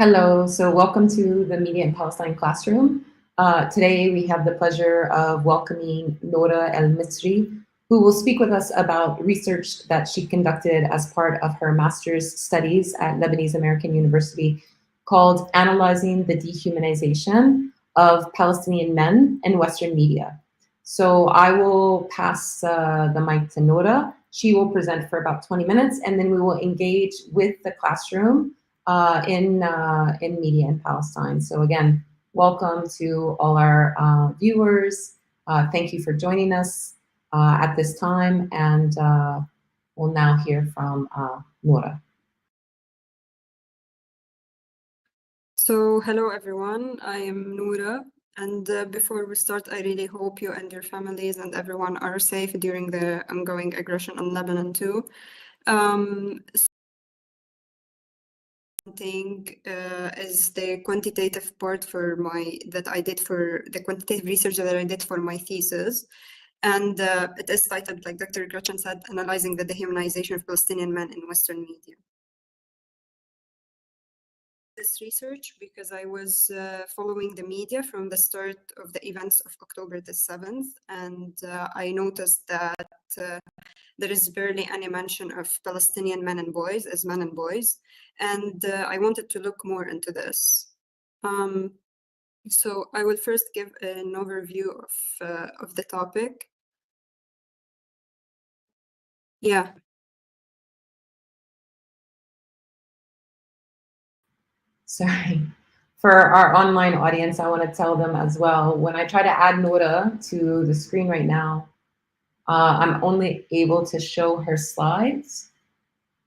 Hello, so welcome to the Media in Palestine classroom. Today we have the pleasure of welcoming Noura Masry, who will speak with us about research that she conducted as part of her master's studies at Lebanese American University called Analyzing the Dehumanization of Palestinian Men in Western Media. So I will pass the mic to Noura. She will present for about 20 minutes, and then we will engage with the classroom in media in Palestine. So again, welcome to all our viewers. Thank you for joining us at this time, and we'll now hear from Noura. So hello everyone, I am Noura, and before we start, I really hope you and your families and everyone are safe during the ongoing aggression on Lebanon too. Is the quantitative part that I did for the quantitative research that I did for my thesis. And it is titled, like Dr. Gretchen said, Analyzing the Dehumanization of Palestinian Men in Western Media. This research because I was following the media from the start of the events of October the 7th, and I noticed that there is barely any mention of Palestinian men and boys as men and boys, and I wanted to look more into this. So I will first give an overview of the topic. Yeah. Sorry. For our online audience, I want to tell them as well, when I try to add Noura to the screen right now, I'm only able to show her slides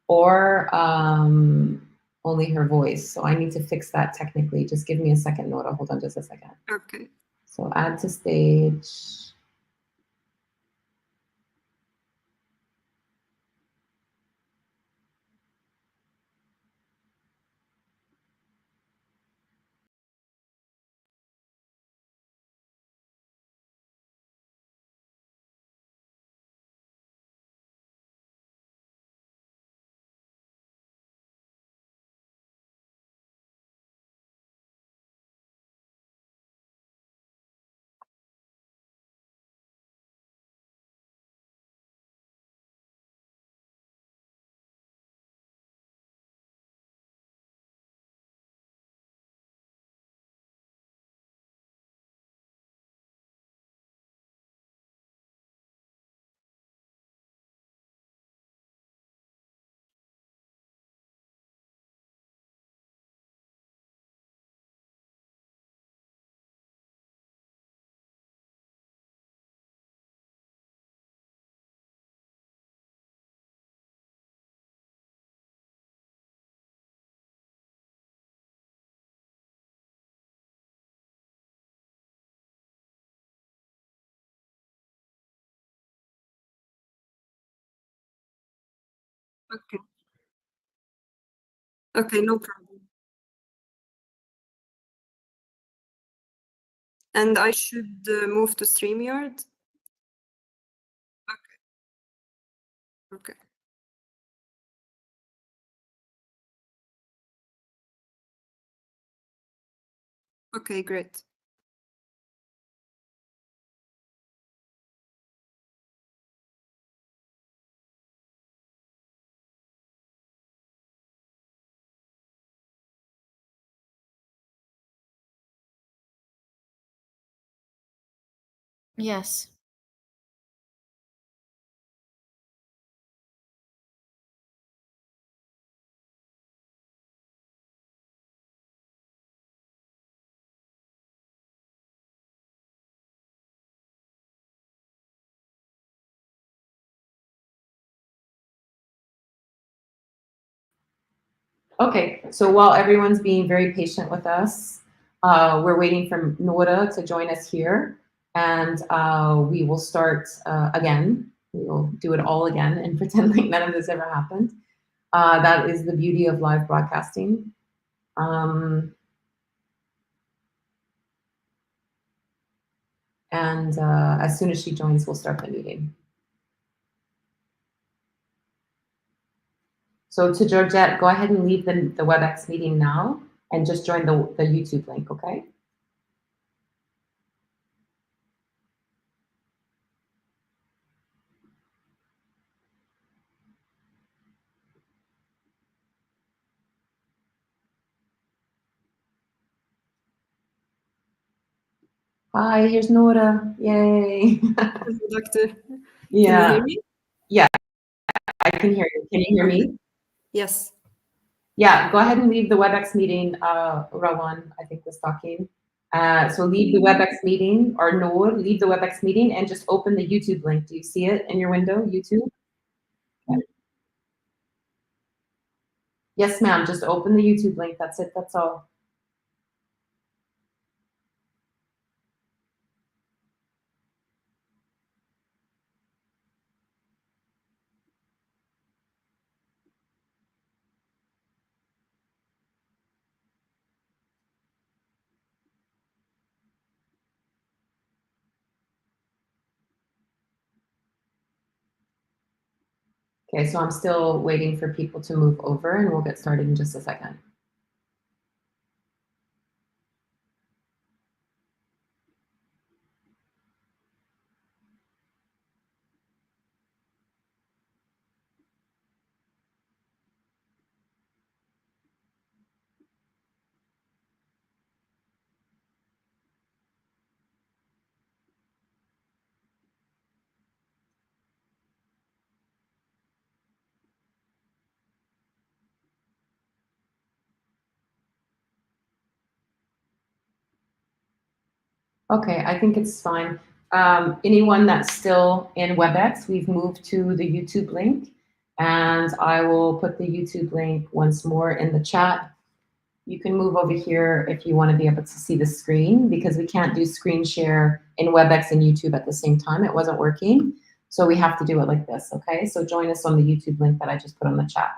or only her voice. So I need to fix that technically. Just give me a second, Noura. Hold on just a second. Okay. So add to stage. Okay. Okay, no problem. And I should move to StreamYard? Okay. Okay. Okay, great. Yes. Okay, so while everyone's being very patient with us, we're waiting for Noura to join us here, and we will start again. We will do it all again and pretend like none of this ever happened. That is the beauty of live broadcasting. And as soon as she joins, we'll start the meeting. So to Georgette, go ahead and leave the WebEx meeting now, and just join the YouTube link, okay? Hi, here's Noura. Yay. Hello, Doctor. Can you Yeah, hear me? yeah, I can hear you. Can you hear me? Yes. Yeah, go ahead and leave the WebEx meeting. Rawan, I think, was talking. So leave the WebEx meeting, or Noor, leave the WebEx meeting and just open the YouTube link. Do you see it in your window, YouTube? Okay. Yes, ma'am. Just open the YouTube link. That's it. That's all. Okay, so I'm still waiting for people to move over, and we'll get started in just a second. Okay, I think it's fine. Anyone that's still in WebEx, we've moved to the YouTube link, and I will put the YouTube link once more in the chat. You can move over here if you want to be able to see the screen, because we can't do screen share in WebEx and YouTube at the same time. It wasn't working, so we have to do it like this, okay? So join us on the YouTube link that I just put on the chat.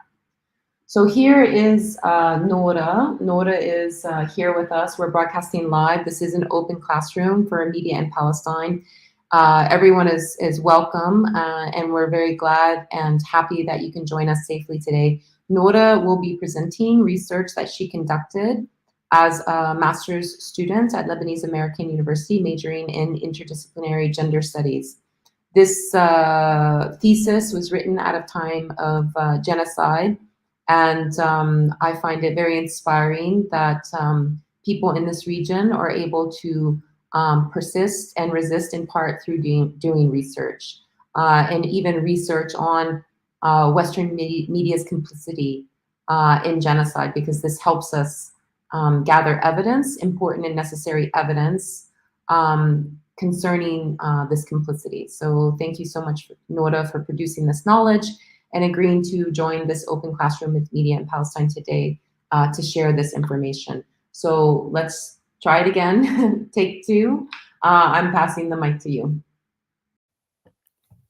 So here is Noura. Noura is here with us. We're broadcasting live. This is an open classroom for media in Palestine. Everyone is welcome, and we're very glad and happy that you can join us safely today. Noura will be presenting research that she conducted as a master's student at Lebanese American University, majoring in interdisciplinary gender studies. This thesis was written at a time of genocide, and I find it very inspiring that people in this region are able to persist and resist in part through doing research, and even research on Western media's complicity in genocide, because this helps us gather evidence, important and necessary evidence, concerning this complicity. So thank you so much, Noura, for producing this knowledge and agreeing to join this open classroom with Media in Palestine today to share this information. So let's try it again. Take two. I'm passing the mic to you.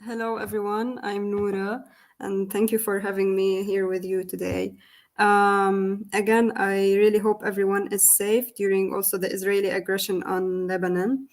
Hello, everyone. I'm Noura, and thank you for having me here with you today. Again, I really hope everyone is safe during also the Israeli aggression on Lebanon.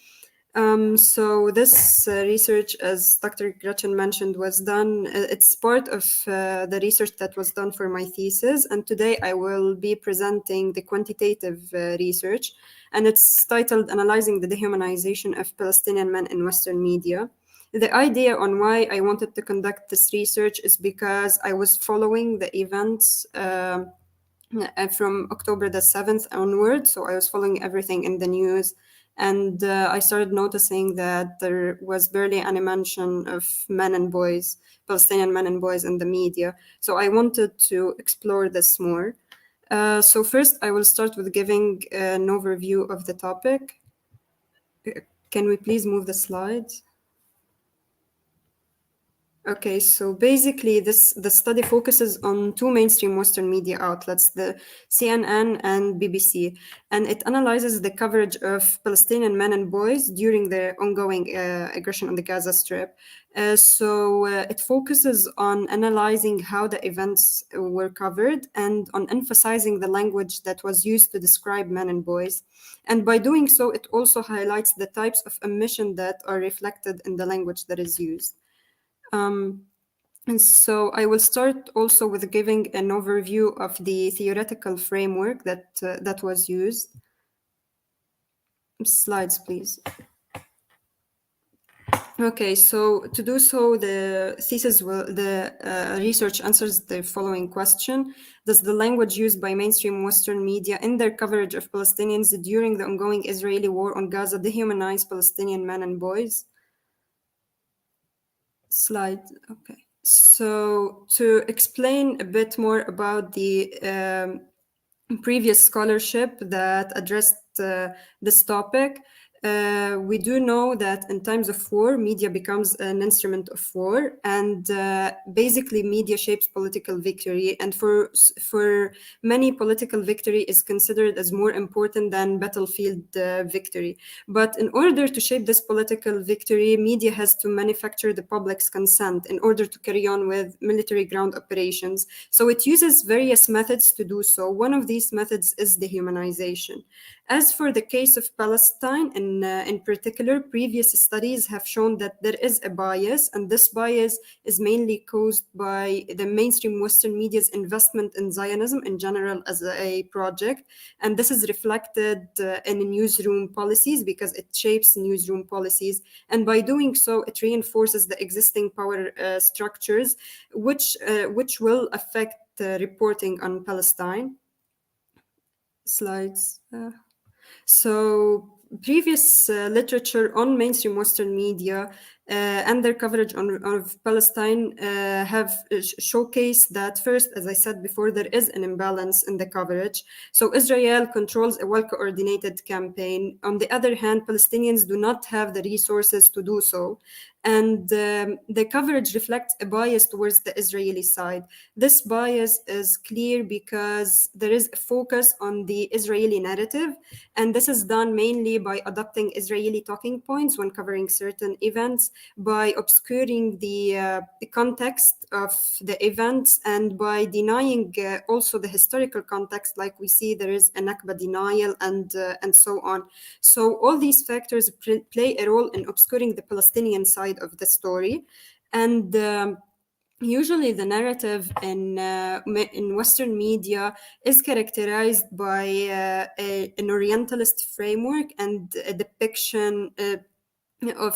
So this research, as Dr. Gretchen mentioned, was done. It's part of the research that was done for my thesis, and today I will be presenting the quantitative research, and it's titled "Analyzing the Dehumanization of Palestinian Men in Western Media." The idea on why I wanted to conduct this research is because I was following the events from October the 7th onward. So I was following everything in the news, and I started noticing that there was barely any mention of men and boys, Palestinian men and boys in the media. So I wanted to explore this more. So first, I will start with giving an overview of the topic. Can we please move the slides? Okay, so basically the study focuses on two mainstream Western media outlets, the CNN and BBC, and it analyzes the coverage of Palestinian men and boys during the ongoing aggression on the Gaza Strip. It focuses on analyzing how the events were covered and on emphasizing the language that was used to describe men and boys. And by doing so, it also highlights the types of omission that are reflected in the language that is used. Um, And so I will start also with giving an overview of the theoretical framework that was used. Slides, please. Okay, so to do so, the research answers the following question. Does the language used by mainstream Western media in their coverage of Palestinians during the ongoing Israeli war on Gaza dehumanize Palestinian men and boys? Slide, okay. So to explain a bit more about the previous scholarship that addressed this topic, we do know that in times of war, media becomes an instrument of war, and basically media shapes political victory. And for many, political victory is considered as more important than battlefield victory. But in order to shape this political victory, media has to manufacture the public's consent in order to carry on with military ground operations. So it uses various methods to do so. One of these methods is dehumanization. As for the case of Palestine, in particular, previous studies have shown that there is a bias, and this bias is mainly caused by the mainstream Western media's investment in Zionism in general as a project. And this is reflected in newsroom policies because it shapes newsroom policies. And by doing so, it reinforces the existing power structures, which will affect reporting on Palestine. Slides. So previous literature on mainstream Western media and their coverage of Palestine have showcased that first, as I said before, there is an imbalance in the coverage. So Israel controls a well-coordinated campaign. On the other hand, Palestinians do not have the resources to do so. And the coverage reflects a bias towards the Israeli side. This bias is clear because there is a focus on the Israeli narrative, and this is done mainly by adopting Israeli talking points when covering certain events, by obscuring the context of the events, and by denying also the historical context, like we see there is a Nakba denial and so on. So all these factors play a role in obscuring the Palestinian side of the story. And usually the narrative in Western media is characterized by an Orientalist framework and a depiction of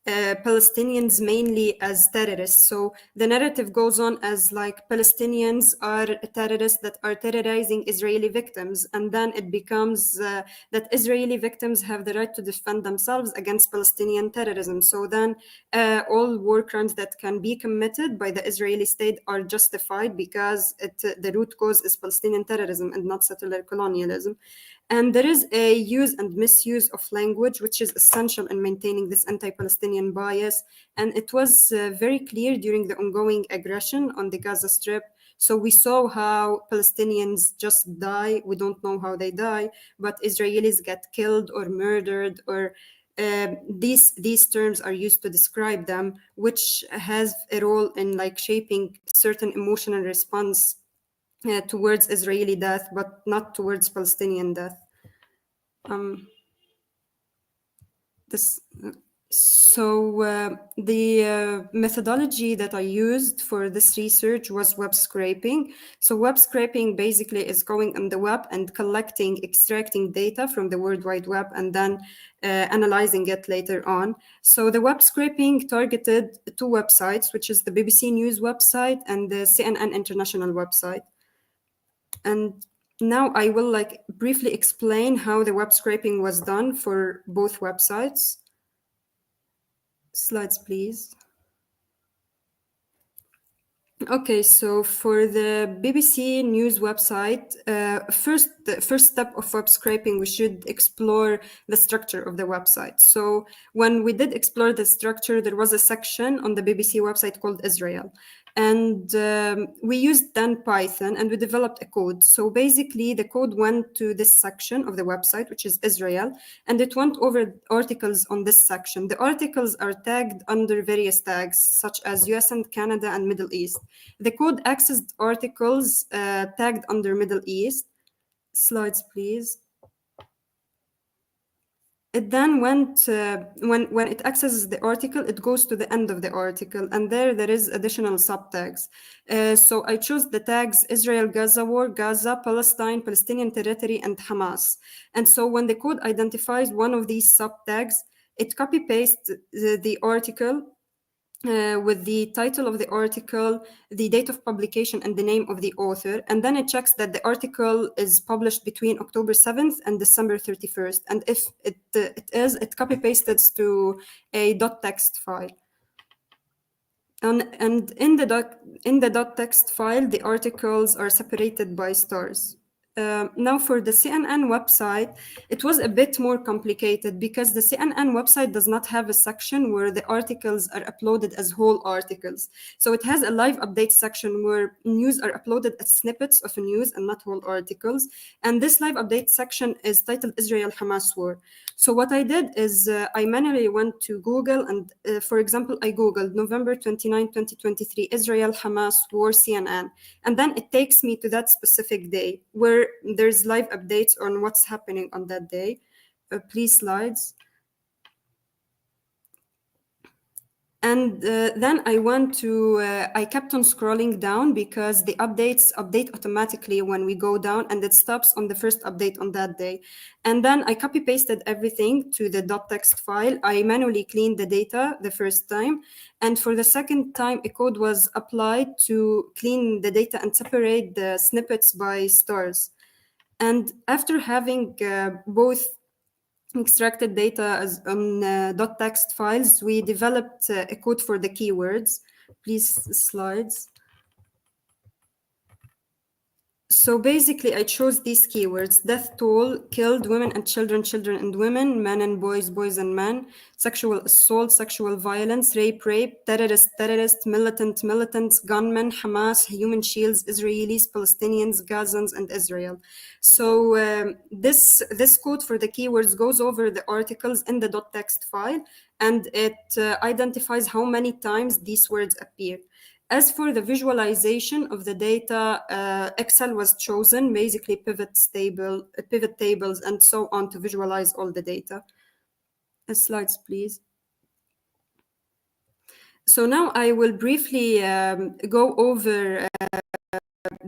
Palestinians mainly as terrorists. So the narrative goes on as like Palestinians are terrorists that are terrorizing Israeli victims, and then it becomes that Israeli victims have the right to defend themselves against Palestinian terrorism. So then all war crimes that can be committed by the Israeli state are justified because the root cause is Palestinian terrorism and not settler colonialism. And there is a use and misuse of language, which is essential in maintaining this anti-Palestinian bias. And it was very clear during the ongoing aggression on the Gaza Strip. So we saw how Palestinians just die. We don't know how they die, but Israelis get killed or murdered, or these terms are used to describe them, which has a role in like shaping certain emotional response towards Israeli death, but not towards Palestinian death. The methodology that I used for this research was web scraping. So web scraping basically is going on the web and collecting, extracting data from the World Wide Web and then analyzing it later on. So the web scraping targeted two websites, which is the BBC News website and the CNN International website. And now I will like briefly explain how the web scraping was done for both websites. Slides, please. Okay, so for the BBC News website, the first step of web scraping, we should explore the structure of the website. So when we did explore the structure, there was a section on the BBC website called Israel. And we used then Python and we developed a code. So basically the code went to this section of the website, which is Israel, and it went over articles on this section. The articles are tagged under various tags, such as US and Canada and Middle East. The code accessed articles tagged under Middle East. Slides, please. it then went, when it accesses the article, it goes to the end of the article, and there is additional subtags. So I chose the tags Israel, Gaza war, Gaza, Palestine, Palestinian territory, and Hamas. And so when the code identifies one of these subtags, it copy-pastes the article with the title of the article, the date of publication, and the name of the author. And then it checks that the article is published between October 7th and December 31st. And if it is, it copy-pastes to a .text file. And in the .text file, the articles are separated by stars. Now for the CNN website, it was a bit more complicated because the CNN website does not have a section where the articles are uploaded as whole articles. So it has a live update section where news are uploaded as snippets of news and not whole articles. And this live update section is titled Israel-Hamas War. So what I did is I manually went to Google and, for example, I Googled November 29, 2023, Israel-Hamas War CNN. And then it takes me to that specific day where there's live updates on what's happening on that day. Please, slides. And then I went to, I kept on scrolling down because the updates update automatically when we go down, and it stops on the first update on that day. And then I copy pasted everything to the .text file. I manually cleaned the data the first time. And for the second time, a code was applied to clean the data and separate the snippets by stars. And after having both extracted data as on .text files, we developed a code for the keywords. Please, slides. So basically, I chose these keywords: death toll, killed, women and children, children and women, men and boys, boys and men, sexual assault, sexual violence, rape, rape, terrorist, terrorist, militant, militants, gunmen, Hamas, human shields, Israelis, Palestinians, Gazans, and Israel. So this code for the keywords goes over the articles in the .text file, and it identifies how many times these words appear. As for the visualization of the data, Excel was chosen, basically pivot tables, and so on to visualize all the data. Slides, please. So now I will briefly go over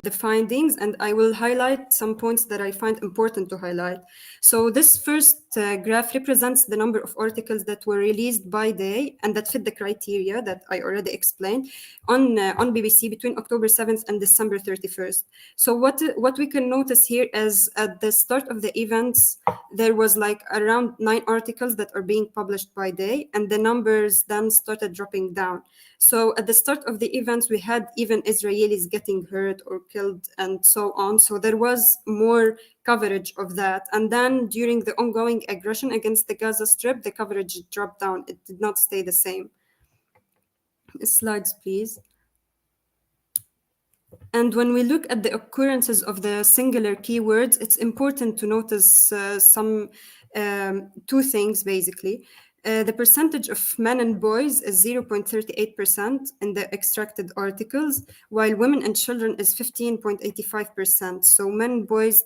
the findings, and I will highlight some points that I find important to highlight. So this first graph represents the number of articles that were released by day and that fit the criteria that I already explained on BBC between October 7th and December 31st. So what we can notice here is at the start of the events, there was like around 9 articles that are being published by day, and the numbers then started dropping down. So at the start of the events, we had even Israelis getting hurt or killed and so on. So there was more coverage of that. And then during the ongoing aggression against the Gaza Strip, the coverage dropped down. It did not stay the same. Slides, please. And when we look at the occurrences of the singular keywords, it's important to notice two things, basically. The percentage of men and boys is 0.38% in the extracted articles, while women and children is 15.85%. So men and boys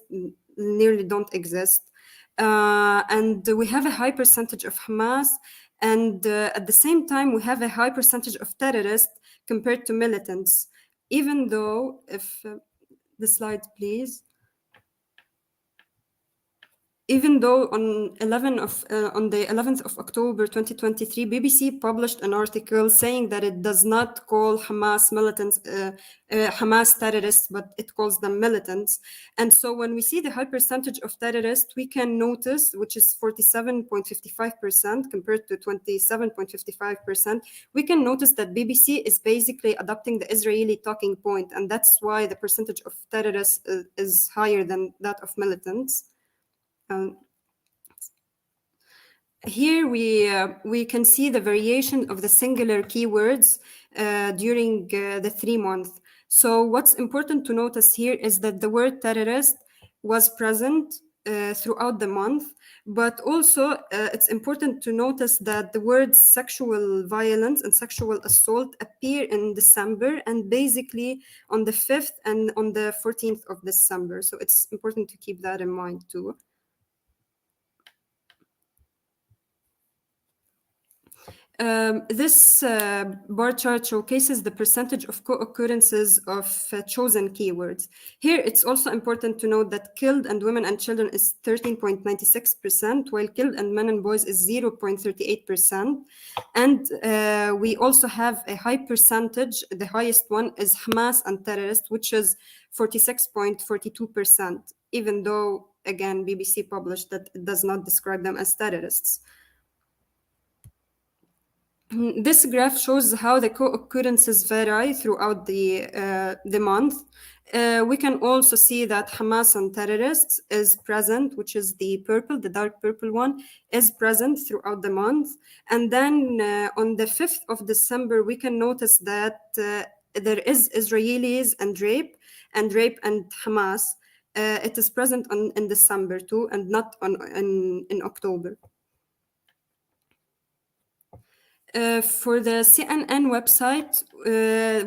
nearly don't exist. And we have a high percentage of Hamas, and at the same time, we have a high percentage of terrorists compared to militants. Even though, if the slide, please. Even though on the 11th of October 2023, BBC published an article saying that it does not call Hamas militants, Hamas terrorists, but it calls them militants. And so when we see the high percentage of terrorists, we can notice, which is 47.55% compared to 27.55%, we can notice that BBC is basically adopting the Israeli talking point, and that's why the percentage of terrorists is higher than that of militants. Here we can see the variation of the singular keywords during the 3 months. So what's important to notice here is that the word terrorist was present throughout the month, but also it's important to notice that the words sexual violence and sexual assault appear in December, and basically on the 5th and on the 14th of December. So it's important to keep that in mind too. This bar chart showcases the percentage of co-occurrences of chosen keywords. Here, it's also important to note that killed and women and children is 13.96%, while killed and men and boys is 0.38%. And we also have a high percentage, the highest one is Hamas and terrorists, which is 46.42%, even though, again, BBC published that it does not describe them as terrorists. This graph shows how the co-occurrences vary throughout the month. We can also see that Hamas and terrorists is present, which is the purple, the dark purple one, is present throughout the month. And then on the 5th of December, we can notice that there is Israelis and rape and Hamas. It is present in December too, and not in October. For the CNN website,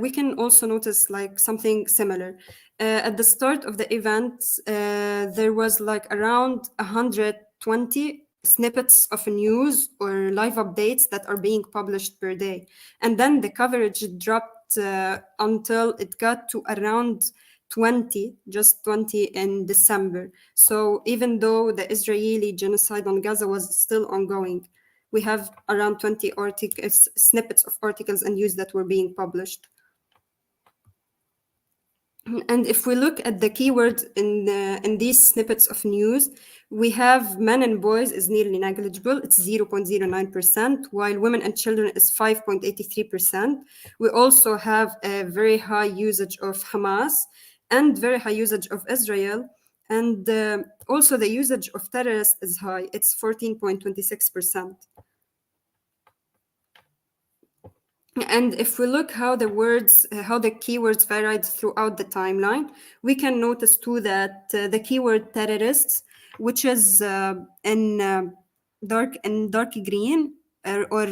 we can also notice like something similar. At the start of the event, there was like around 120 snippets of news or live updates that are being published per day. And then the coverage dropped until it got to around 20, just 20 in December. So even though the Israeli genocide on Gaza was still ongoing, we have around 20 articles, snippets of articles and news that were being published. And if we look at the keywords in these snippets of news, we have men and boys is nearly negligible. It's 0.09%, while women and children is 5.83%. We also have a very high usage of Hamas and very high usage of Israel. And also the usage of terrorists is high. It's 14.26%. And if we look how the keywords varied throughout the timeline, we can notice too that the keyword terrorists, which is in dark green or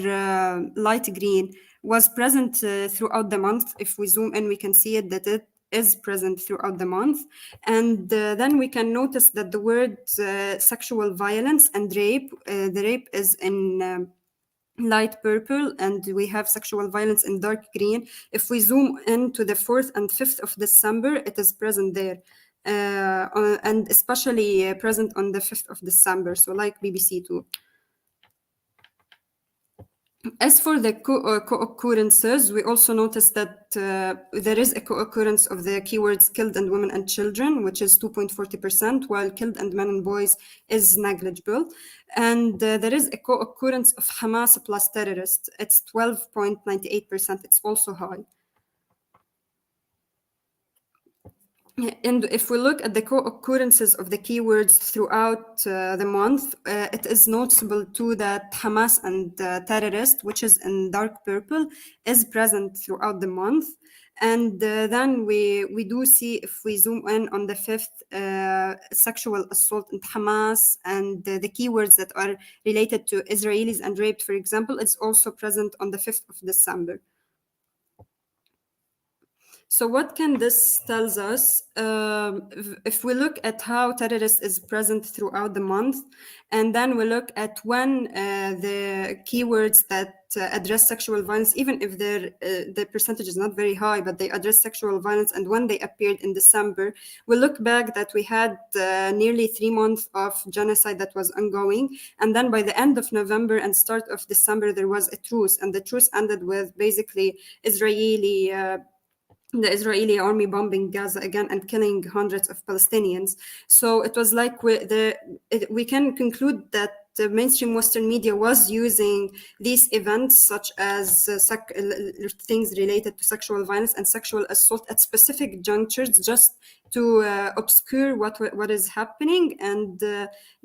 light green, was present throughout the month. If we zoom in, we can see it that it is present throughout the month. And then we can notice that the word sexual violence and rape, the rape is in light purple, and we have sexual violence in dark green. If we zoom into the 4th and 5th of December, it is present there, and especially present on the 5th of December, so like BBC too. As for the co-occurrences, we also notice that there is a co-occurrence of the keywords killed and women and children, which is 2.40%, while killed and men and boys is negligible. And there is a co-occurrence of Hamas plus terrorists. It's 12.98%. It's also high. And if we look at the co-occurrences of the keywords throughout the month, it is noticeable too that Hamas and terrorist, which is in dark purple, is present throughout the month. And then we do see, if we zoom in on the 5th, sexual assault and Hamas and the keywords that are related to Israelis and raped, for example, it's also present on the 5th of December. So what can this tells us? If we look at how terrorist is present throughout the month, and then we look at when the keywords that address sexual violence, even if the percentage is not very high, but they address sexual violence, and when they appeared in December, we look back that we had nearly 3 months of genocide that was ongoing. And then by the end of November and start of December, there was a truce, and the truce ended with basically the Israeli army bombing Gaza again and killing hundreds of Palestinians. So it was like we can conclude that the mainstream Western media was using these events, such as things related to sexual violence and sexual assault at specific junctures, just to obscure what is happening and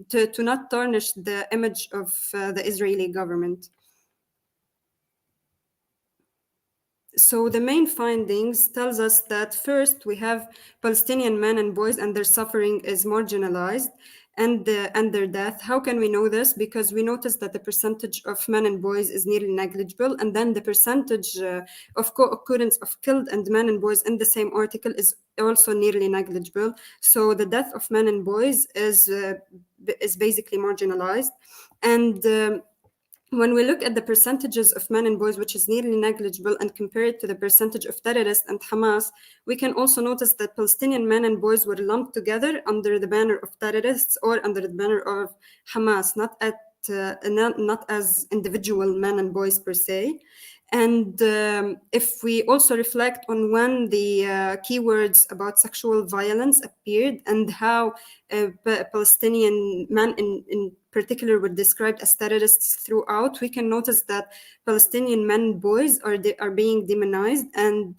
to not tarnish the image of the Israeli government. So the main findings tells us that first we have Palestinian men and boys and their suffering is marginalized and their death. How can we know this? Because we noticed that the percentage of men and boys is nearly negligible, and then the percentage of co-occurrence of killed and men and boys in the same article is also nearly negligible. So the death of men and boys is basically marginalized. And when we look at the percentages of men and boys, which is nearly negligible, and compare it to the percentage of terrorists and Hamas, we can also notice that Palestinian men and boys were lumped together under the banner of terrorists or under the banner of Hamas, not as individual men and boys per se. And if we also reflect on when the keywords about sexual violence appeared and how Palestinian men in particular were described as terrorists throughout, we can notice that Palestinian men and boys are being demonized, and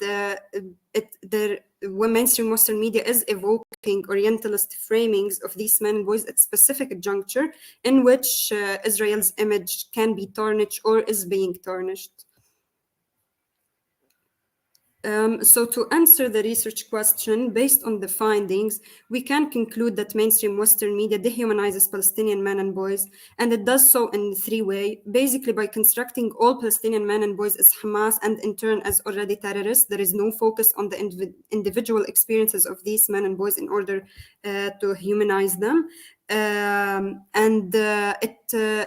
when mainstream Western media is evoking Orientalist framings of these men and boys at specific juncture in which Israel's image can be tarnished or is being tarnished. So to answer the research question, based on the findings, we can conclude that mainstream Western media dehumanizes Palestinian men and boys, and it does so in 3 ways. Basically, by constructing all Palestinian men and boys as Hamas and in turn as already terrorists. There is no focus on the individual experiences of these men and boys in order to humanize them.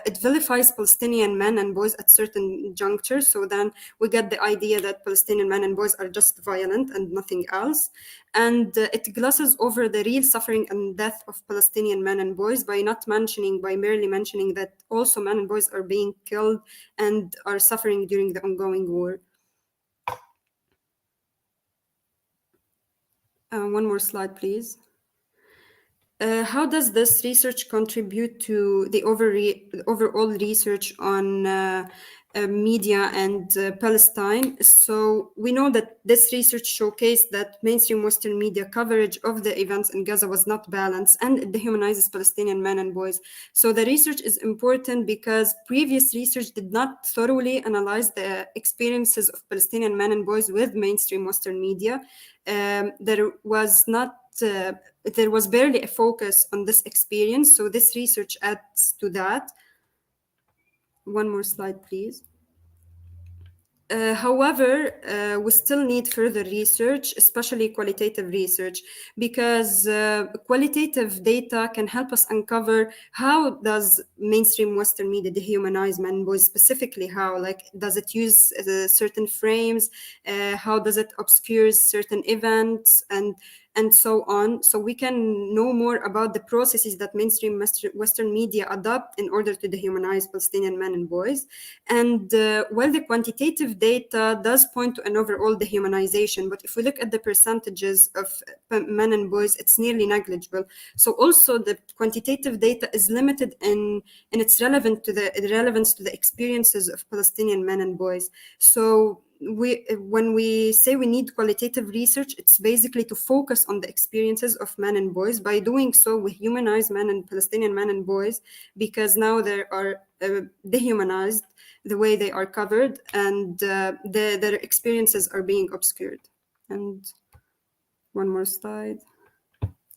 It vilifies Palestinian men and boys at certain junctures. So then we get the idea that Palestinian men and boys are just violent and nothing else. And it glosses over the real suffering and death of Palestinian men and boys by merely mentioning that also men and boys are being killed and are suffering during the ongoing war. One more slide, please. How does this research contribute to the overall research on media and Palestine? So we know that this research showcased that mainstream Western media coverage of the events in Gaza was not balanced, and it dehumanizes Palestinian men and boys. So the research is important because previous research did not thoroughly analyze the experiences of Palestinian men and boys with mainstream Western media. There was barely a focus on this experience, so this research adds to that. One more slide, please. However, we still need further research, especially qualitative research, because qualitative data can help us uncover how does mainstream Western media dehumanize men and boys, specifically how, like, does it use certain frames, how does it obscure certain events, and so on. So we can know more about the processes that mainstream Western media adopt in order to dehumanize Palestinian men and boys. And while the quantitative data does point to an overall dehumanization, but if we look at the percentages of men and boys, it's nearly negligible. So also the quantitative data is limited in its relevance to the experiences of Palestinian men and boys. So when we say we need qualitative research, it's basically to focus on the experiences of men and boys. By doing so, we humanize Palestinian men and boys, because now they are dehumanized the way they are covered, and their experiences are being obscured. And one more slide.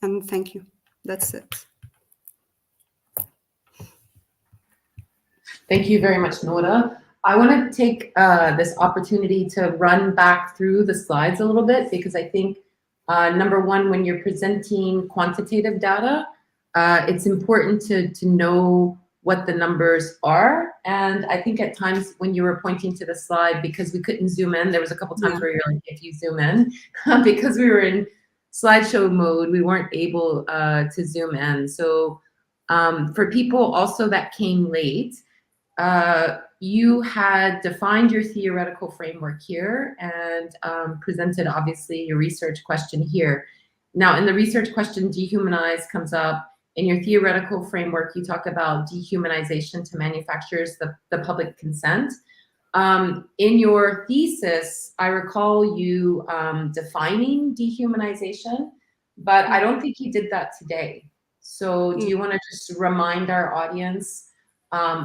And thank you. That's it. Thank you very much, Noura. I want to take this opportunity to run back through the slides a little bit, because I think, number one, when you're presenting quantitative data, it's important to know what the numbers are. And I think at times when you were pointing to the slide, because we couldn't zoom in, there was a couple times where you're like, if you zoom in, because we were in slideshow mode, we weren't able to zoom in. So for people also that came late, you had defined your theoretical framework here and presented, obviously, your research question here. Now, in the research question, dehumanize comes up. In your theoretical framework, you talk about dehumanization to manufacturers, the public consent. In your thesis, I recall you defining dehumanization, but I don't think you did that today. So do you want to just remind our audience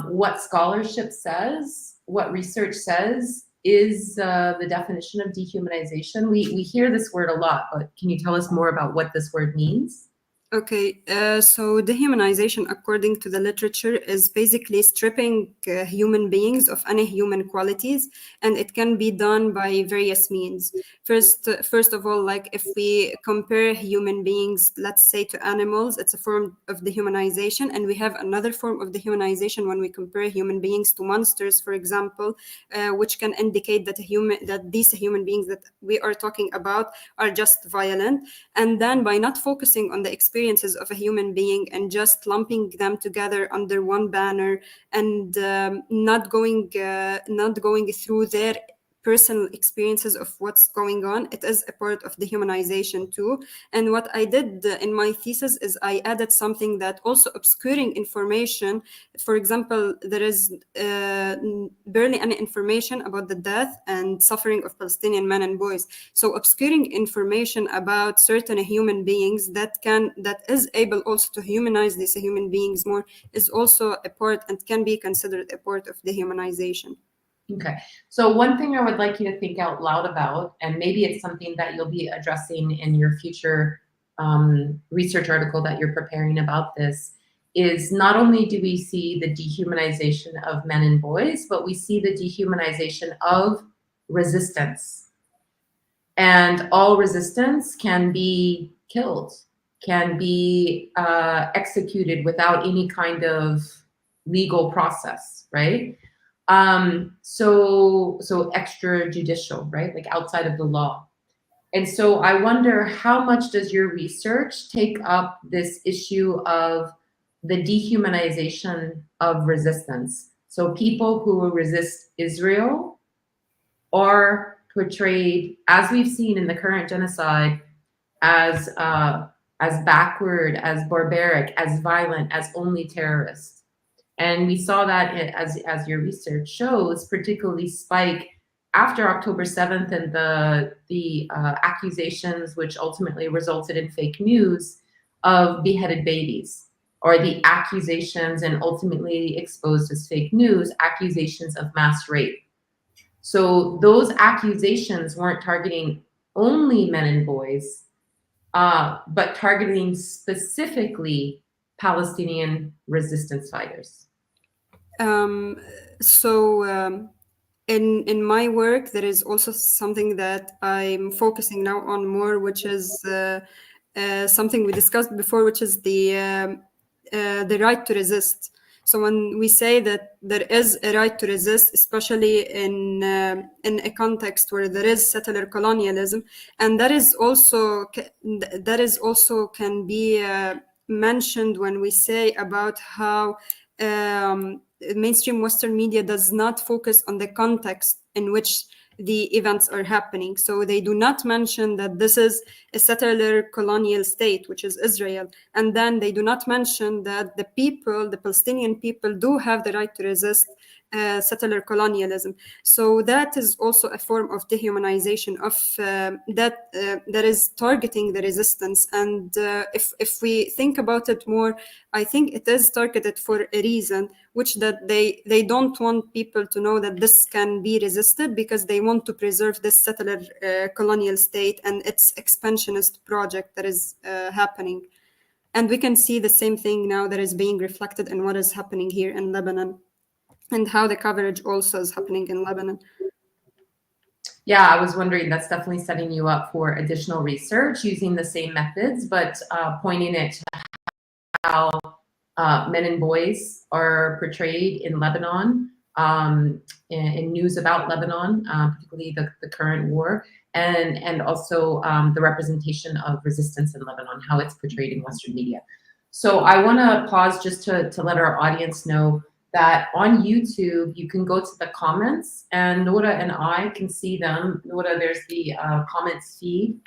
what scholarship says, what research says is the definition of dehumanization? We hear this word a lot, but can you tell us more about what this word means? Okay, so dehumanization, according to the literature, is basically stripping human beings of any human qualities, and it can be done by various means. First of all, like if we compare human beings, let's say, to animals, it's a form of dehumanization, and we have another form of dehumanization when we compare human beings to monsters, for example, which can indicate that these human beings that we are talking about are just violent. And then by not focusing on the experiences of a human being and just lumping them together under one banner, and not going through their personal experiences of what's going on, it is a part of dehumanization too. And what I did in my thesis is I added something that also obscuring information. For example, there is barely any information about the death and suffering of Palestinian men and boys. So obscuring information about certain human beings that is able also to humanize these human beings more is also a part and can be considered a part of dehumanization. Okay, so one thing I would like you to think out loud about, and maybe it's something that you'll be addressing in your future research article that you're preparing about this, is not only do we see the dehumanization of men and boys, but we see the dehumanization of resistance. And all resistance can be killed, can be executed without any kind of legal process, right? So extrajudicial, right? Like outside of the law. And so I wonder, how much does your research take up this issue of the dehumanization of resistance? So people who resist Israel are portrayed, as we've seen in the current genocide, as backward, as barbaric, as violent, as only terrorists. And we saw that as your research shows, particularly spike after October 7th and the accusations, which ultimately resulted in fake news of beheaded babies, or the accusations and ultimately exposed as fake news, accusations of mass rape. So those accusations weren't targeting only men and boys, but targeting specifically Palestinian resistance fighters. In my work, there is also something that I'm focusing now on more, which is something we discussed before, which is the right to resist. So when we say that there is a right to resist, especially in a context where there is settler colonialism, and that is also can be mentioned when we say about how mainstream Western media does not focus on the context in which the events are happening. So they do not mention that this is a settler colonial state, which is Israel. And then they do not mention that the Palestinian people, do have the right to resist settler colonialism. So that is also a form of dehumanization of that is targeting the resistance. And if we think about it more, I think it is targeted for a reason, which that they don't want people to know that this can be resisted, because they want to preserve this settler colonial state and its expansionist project that is happening. And we can see the same thing now that is being reflected in what is happening here in Lebanon, and how the coverage also is happening in Lebanon. Yeah, I was wondering, that's definitely setting you up for additional research using the same methods, but pointing it to how men and boys are portrayed in Lebanon, in news about Lebanon, particularly the current war, and also the representation of resistance in Lebanon, how it's portrayed in Western media. So I want to pause just to let our audience know that on YouTube, you can go to the comments, and Noura and I can see them. Noura, there's the comments feed.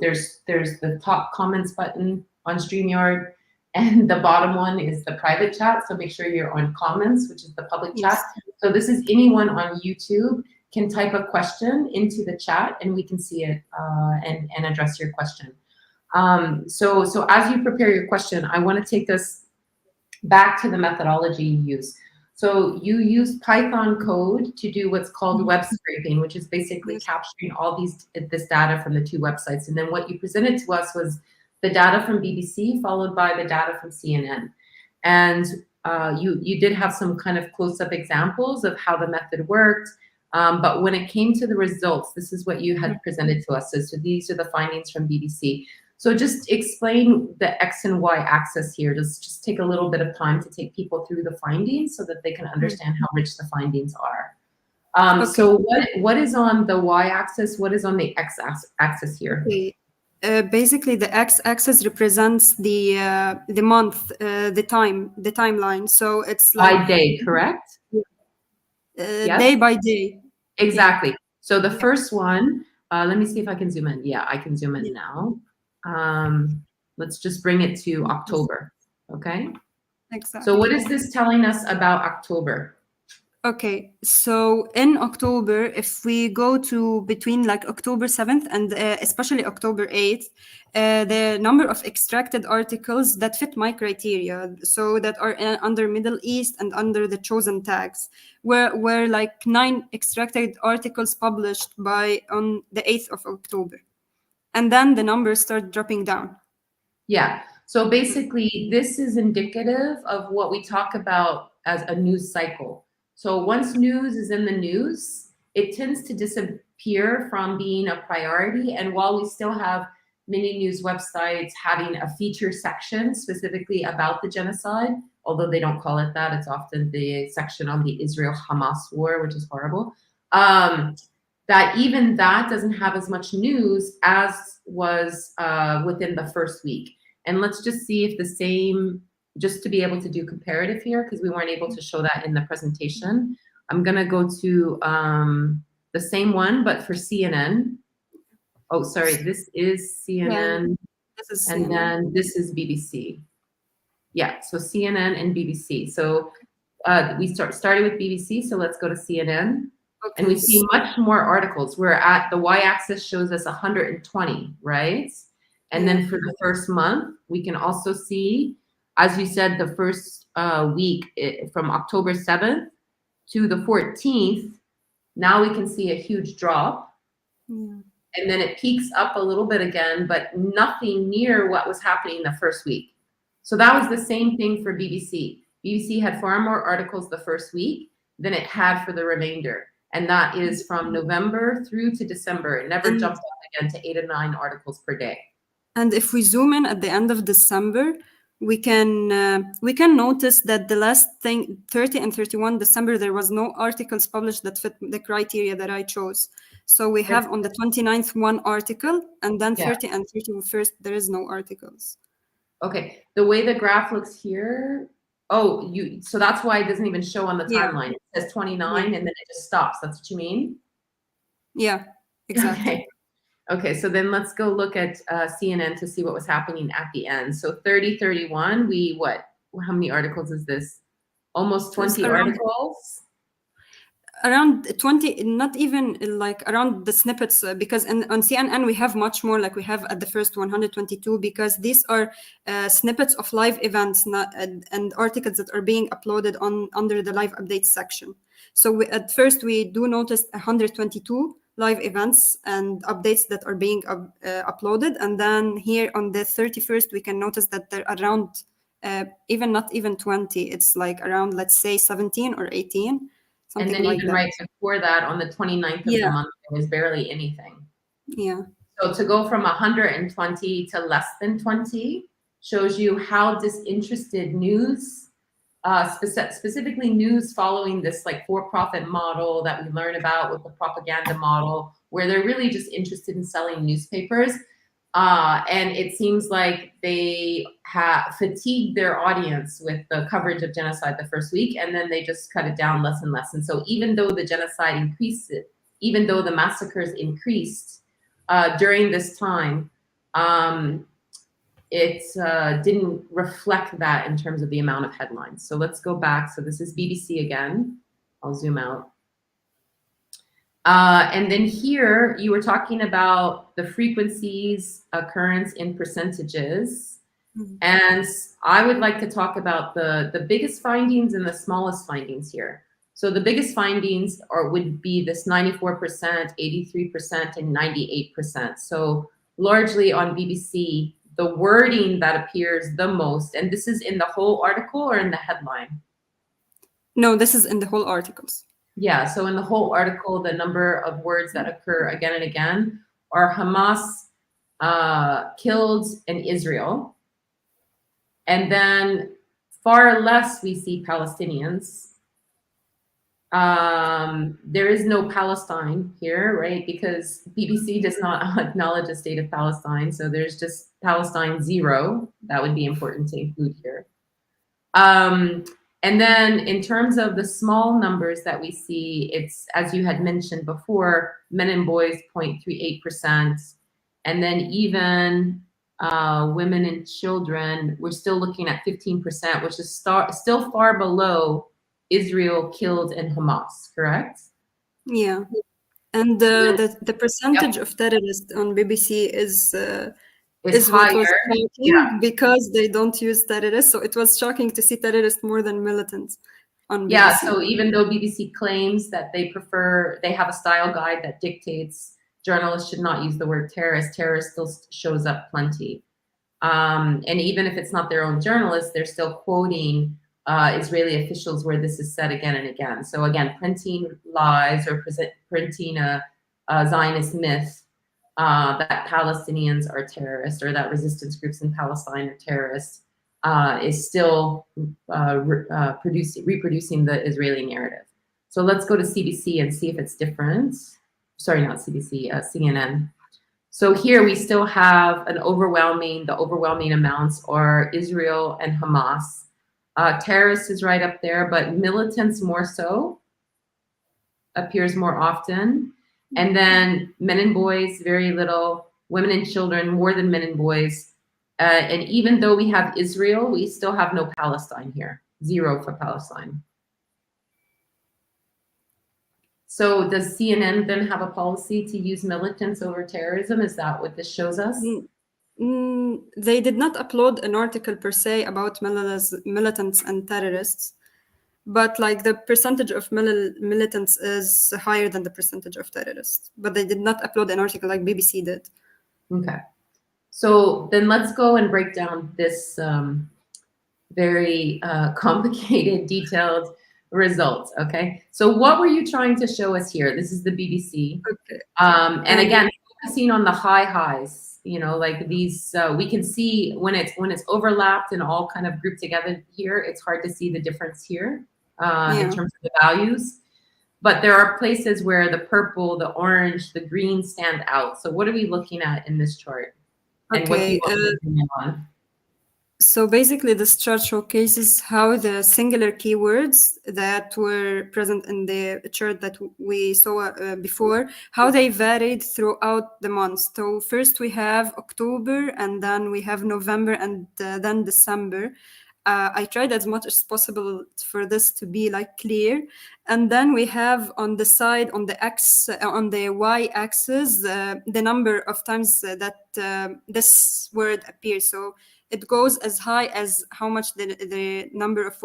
There's the top comments button on StreamYard, and the bottom one is the private chat. So make sure you're on comments, which is the public chat. So this is anyone on YouTube can type a question into the chat, and we can see it and address your question. So as you prepare your question, I want to take us back to the methodology you use. So you use Python code to do what's called web scraping, which is basically capturing all this data from the two websites. And then what you presented to us was the data from BBC, followed by the data from CNN. And you did have some kind of close-up examples of how the method worked. But when it came to the results, this is what you had presented to us. So these are the findings from BBC. So just explain the X and Y axis here. Just take a little bit of time to take people through the findings so that they can understand how rich the findings are. Okay. So what is on the Y-axis? What is on the X-axis here? Okay. Basically, the X-axis represents the month, the timeline. So it's like By day, correct? Yes? day by day. Exactly. So the Yeah. first one, let me see if I can zoom in. Yeah, I can zoom in now. Let's just bring it to October, okay? Exactly. So what is this telling us about October? Okay, so in October, if we go to between like October 7th and especially October 8th, the number of extracted articles that fit my criteria, so that are under Middle East and under the chosen tags, were like 9 extracted articles published by on the 8th of October. And then the numbers start dropping down. Yeah. So basically, this is indicative of what we talk about as a news cycle. So once news is in the news, it tends to disappear from being a priority. And while we still have many news websites having a feature section specifically about the genocide, although they don't call it that, it's often the section on the Israel-Hamas war, which is horrible. That even that doesn't have as much news as was within the first week. And let's just see if the same, just to be able to do comparative here, because we weren't able to show that in the presentation. I'm gonna go to the same one, but for CNN. Oh, sorry, this is CNN, Yeah, this is and CNN. then this is BBC. Yeah, so CNN and BBC. So we started with BBC, so let's go to CNN. Okay. And we see much more articles. We're at the y-axis shows us 120, right? And then for the first month, we can also see, as you said, the first week from October 7th to the 14th, now we can see a huge drop. Yeah. And then it peaks up a little bit again, but nothing near what was happening the first week. So that was the same thing for BBC. BBC had far more articles the first week than it had for the remainder. And that is from November through to December. It never jumped up again to 8 or 9 articles per day. And if we zoom in at the end of December, we can notice that the last thing, 30 and 31 December, there was no articles published that fit the criteria that I chose. So we have on the 29th one article, and then 30 and 31st, there is no articles. Okay, the way the graph looks here, so that's why it doesn't even show on the timeline. It says 29 and then it just stops. That's what you mean? Yeah, exactly. Okay, so then let's go look at CNN to see what was happening at the end. So 30-31, how many articles is this? Almost 20 articles? Around 20, not even like around the snippets, because on CNN we have much more, like we have at the first 122, because these are snippets of live events and articles that are being uploaded under the live updates section. So at first we do notice 122 live events and updates that are being uploaded, and then here on the 31st we can notice that they're around not even 20, it's like around, let's say 17 or 18. And then even right before that, on the 29th of the month, there was barely anything. Yeah. So to go from 120 to less than 20 shows you how disinterested news, specifically news following this like for-profit model that we learn about with the propaganda model, where they're really just interested in selling newspapers. And it seems like they have fatigued their audience with the coverage of genocide the first week, and then they just cut it down less and less. And so even though the genocide increased, even though the massacres increased during this time, it didn't reflect that in terms of the amount of headlines. So let's go back. So this is BBC again. I'll zoom out. And then here you were talking about the frequencies, occurrence in percentages. Mm-hmm. And I would like to talk about the biggest findings and the smallest findings here. So the biggest findings would be this 94%, 83%, and 98%. So largely on BBC, the wording that appears the most, and this is in the whole article or in the headline? No, this is in the whole articles. Yeah, so in the whole article, the number of words that occur again and again are Hamas killed in Israel. And then far less we see Palestinians. There is no Palestine here, right? Because BBC does not acknowledge a state of Palestine. So there's just Palestine 0. That would be important to include here. And then in terms of the small numbers that we see, it's, as you had mentioned before, men and boys 0.38%. And then even women and children, we're still looking at 15%, which is still far below Israel killed in Hamas, correct? Yeah. And the percentage of terrorists on BBC is what was higher. shocking Yeah. because they don't use terrorists. So it was shocking to see terrorists more than militants on BBC. Yeah, so even though BBC claims that they have a style guide that dictates journalists should not use the word terrorist, terrorist still shows up plenty. And even if it's not their own journalists, they're still quoting Israeli officials where this is said again and again. So again, printing lies or printing a Zionist myth that Palestinians are terrorists or that resistance groups in Palestine are terrorists is still reproducing the Israeli narrative. So let's go to CBC and see if it's different. Sorry, not CBC, CNN. So here we still have the overwhelming amounts are Israel and Hamas. Terrorists is right up there, but militants more so, appears more often. And then men and boys, very little. Women and children, more than men and boys. And even though we have Israel, we still have no Palestine here. 0 for Palestine. So does CNN then have a policy to use militants over terrorism? Is that what this shows us? They did not upload an article per se about militants and terrorists, but like the percentage of militants is higher than the percentage of terrorists. But they did not upload an article like BBC did. Okay. So then let's go and break down this very complicated, detailed results. Okay. So what were you trying to show us here? This is the BBC. Okay. And again, focusing on the highs. You know, like these, we can see when it's overlapped and all kind of grouped together here. It's hard to see the difference here in terms of the values. But there are places where the purple, the orange, the green stand out. So what are we looking at in this chart? And what do you want to zoom in on? So basically, this chart showcases how the singular keywords that were present in the chart that we saw before, how they varied throughout the months. So first we have October, and then we have November, and then December. I tried as much as possible for this to be like clear. And then we have on the side, on the y-axis, the number of times that this word appears. So it goes as high as how much the number of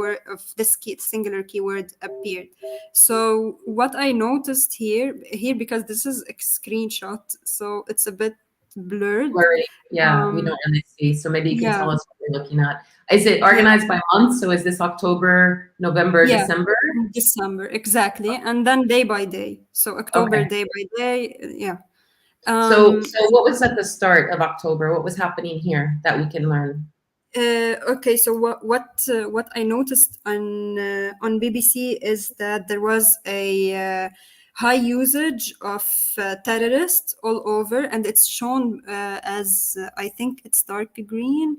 this singular keyword appeared. So what I noticed here, because this is a screenshot, so it's a bit blurred. Blurry. Yeah, we don't really see. So maybe you can tell us what you're looking at. Is it organized by month? So is this October, November, December? December, exactly. And then day by day. So October, day by day. Yeah. So what was at the start of October? What was happening here that we can learn? Okay, so what I noticed on BBC is that there was a high usage of terrorists all over, and it's shown as I think it's dark green.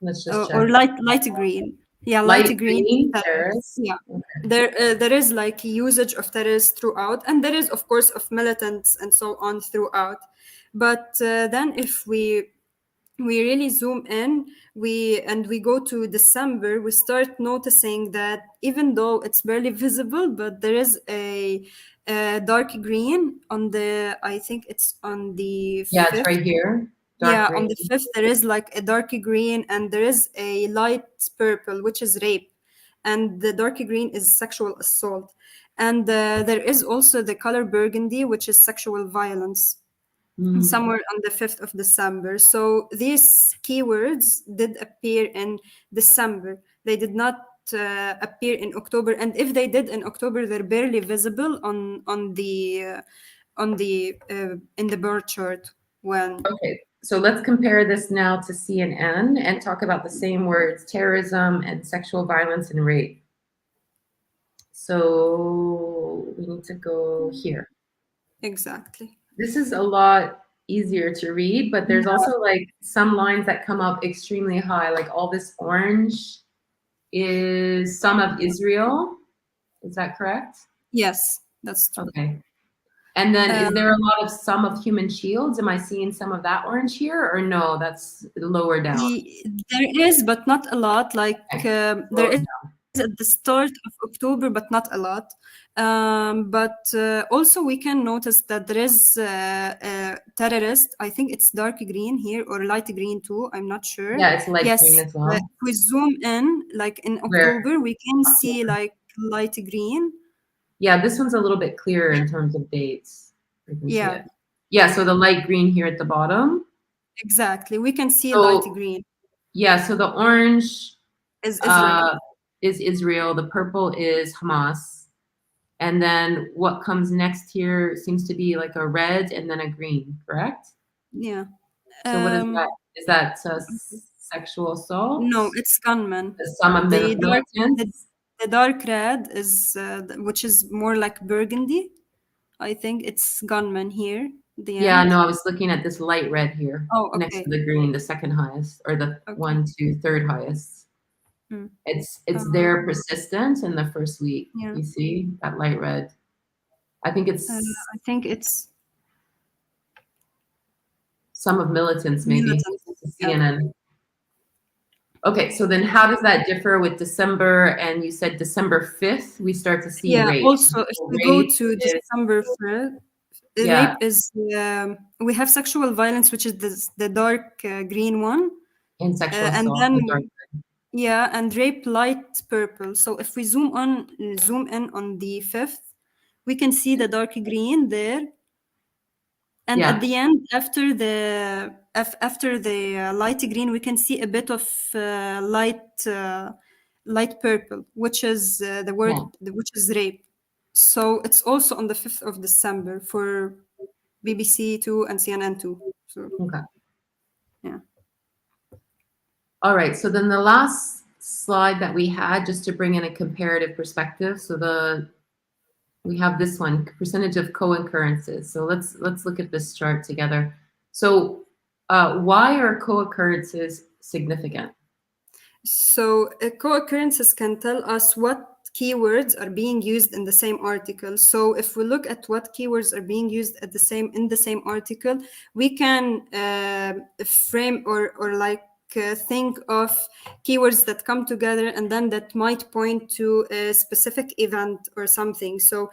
Let's just check. Or light green. Yeah, light green terrorists. Yeah, okay. There is like usage of terrorists throughout, and there is of course of militants and so on throughout. But then if we really zoom in, we go to December, we start noticing that even though it's barely visible, but there is a dark green on the, I think it's on the 5th. Yeah, it's right here. Dark green. On the 5th, there is like a dark green, and there is a light purple, which is rape. And the dark green is sexual assault. And there is also the color burgundy, which is sexual violence. somewhere on the 5th of December. So these keywords did appear in December. They did not appear in October, and if they did in October, they're barely visible on the in the birth chart. When Okay, so let's compare this now to CNN and talk about the same words, terrorism and sexual violence and rape. So we need to go here. exactly. This is a lot easier to read, but there's also like some lines that come up extremely high, like all this orange is some of Israel. Is that correct? Yes, that's true. Okay. And then is there a lot of some of human shields? Am I seeing some of that orange here or no, that's lower down? There is, but not a lot. Like there Lower is down. at the start of October, but not a lot. But also we can notice that there is a terrorist. I think it's dark green here or light green too. I'm not sure. Yeah, it's light green Yes, as well. if we zoom in, like in Where? October, we can see like light green. Yeah, this one's a little bit clearer in terms of dates. I can see Yeah, it. Yeah, so the light green here at the bottom. exactly. We can see light So green yeah, so the orange is Israel. is Israel, the purple is Hamas, and then what comes next here seems to be like a red and then a green, correct? Yeah. So what is that? Is that sexual assault? No, it's gunmen. Some of The dark, militants? the dark red is which is more like burgundy. I think it's gunmen here. The Yeah, end. no, I was looking at this light red here Oh, next to okay. the green, the second highest, or the Okay. 1, 2, third highest. Hmm. It's there persistent in the first week. Yeah. You see that light red. I think it's I think it's some of militants, maybe. militants. This is Yeah. CNN. Okay, so then how does that differ with December? And you said December 5th, we start to see Yeah. rape. Also, if So we go rape to is, December 1st, yeah, rape is we have sexual violence, which is the dark green one, and sexual and assault, then the dark. yeah, and rape light purple. So if we zoom in on the 5th, we can see the dark green there. And at Yeah, the end, after the light green, we can see a bit of light purple, which is the word, yeah. which is rape. So it's also on the 5th of December for BBC Two and CNN Two. So Okay. yeah. All right. So then the last slide that we had, just to bring in a comparative perspective. So we have this one, percentage of co-occurrences. So let's look at this chart together. So why are co-occurrences significant? So co-occurrences can tell us what keywords are being used in the same article. So if we look at what keywords are being used in the same article, we can frame or like think of keywords that come together and then that might point to a specific event or something. So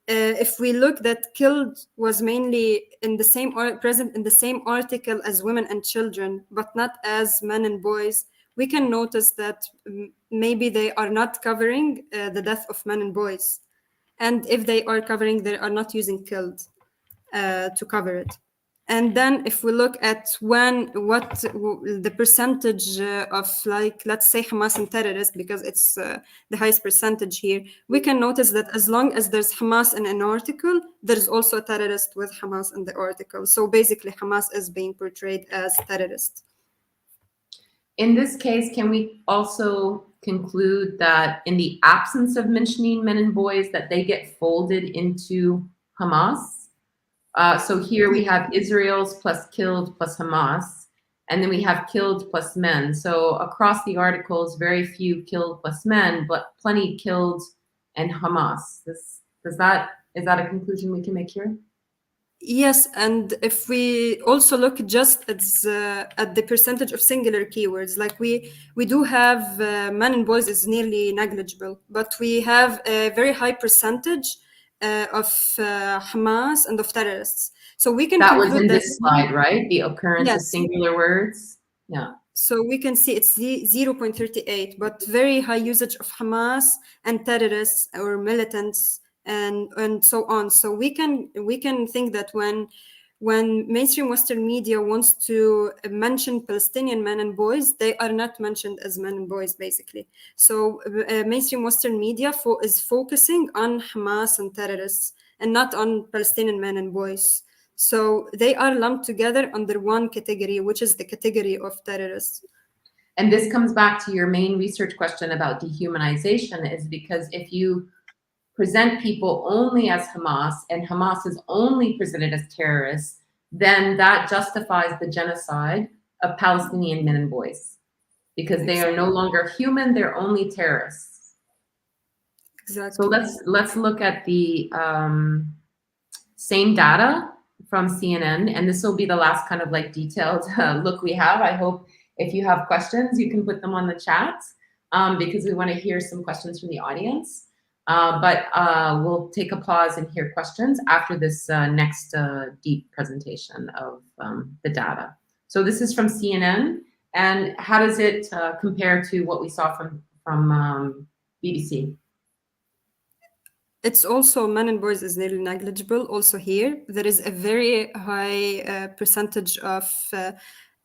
if we look that killed was mainly in the same present in the same article as women and children, but not as men and boys, we can notice that maybe they are not covering the death of men and boys. And if they are covering, they are not using killed to cover it. And then if we look at what the percentage of, like, let's say Hamas and terrorists, because it's the highest percentage here, we can notice that as long as there's Hamas in an article, there's also a terrorist with Hamas in the article. So basically Hamas is being portrayed as terrorist. In this case, can we also conclude that in the absence of mentioning men and boys, that they get folded into Hamas? So here we have Israel's plus killed plus Hamas, and then we have killed plus men. So across the articles, very few killed plus men, but plenty killed and Hamas. Is that a conclusion we can make here? Yes, and if we also look just at the percentage of singular keywords, like we do have men and boys is nearly negligible, but we have a very high percentage of Hamas and of terrorists. So we can That was conclude in that this slide, right? The occurrence of yes. singular words. Yeah. So we can see it's 0.38, but very high usage of Hamas and terrorists or militants and so on. So we can think that when when mainstream Western media wants to mention Palestinian men and boys, they are not mentioned as men and boys, basically. So mainstream Western media is focusing on Hamas and terrorists and not on Palestinian men and boys. So they are lumped together under one category, which is the category of terrorists. And this comes back to your main research question about dehumanization, is because if you present people only as Hamas and Hamas is only presented as terrorists, then that justifies the genocide of Palestinian men and boys, because they are no longer human, they're only terrorists. Exactly. So let's look at the same data from CNN, and this will be the last kind of like detailed look we have. I hope if you have questions, you can put them on the chat, because we want to hear some questions from the audience. But we'll take a pause and hear questions after this next deep presentation of the data. So this is from CNN, and how does it compare to what we saw from BBC? It's also men and boys is nearly negligible. Also here, there is a very high percentage of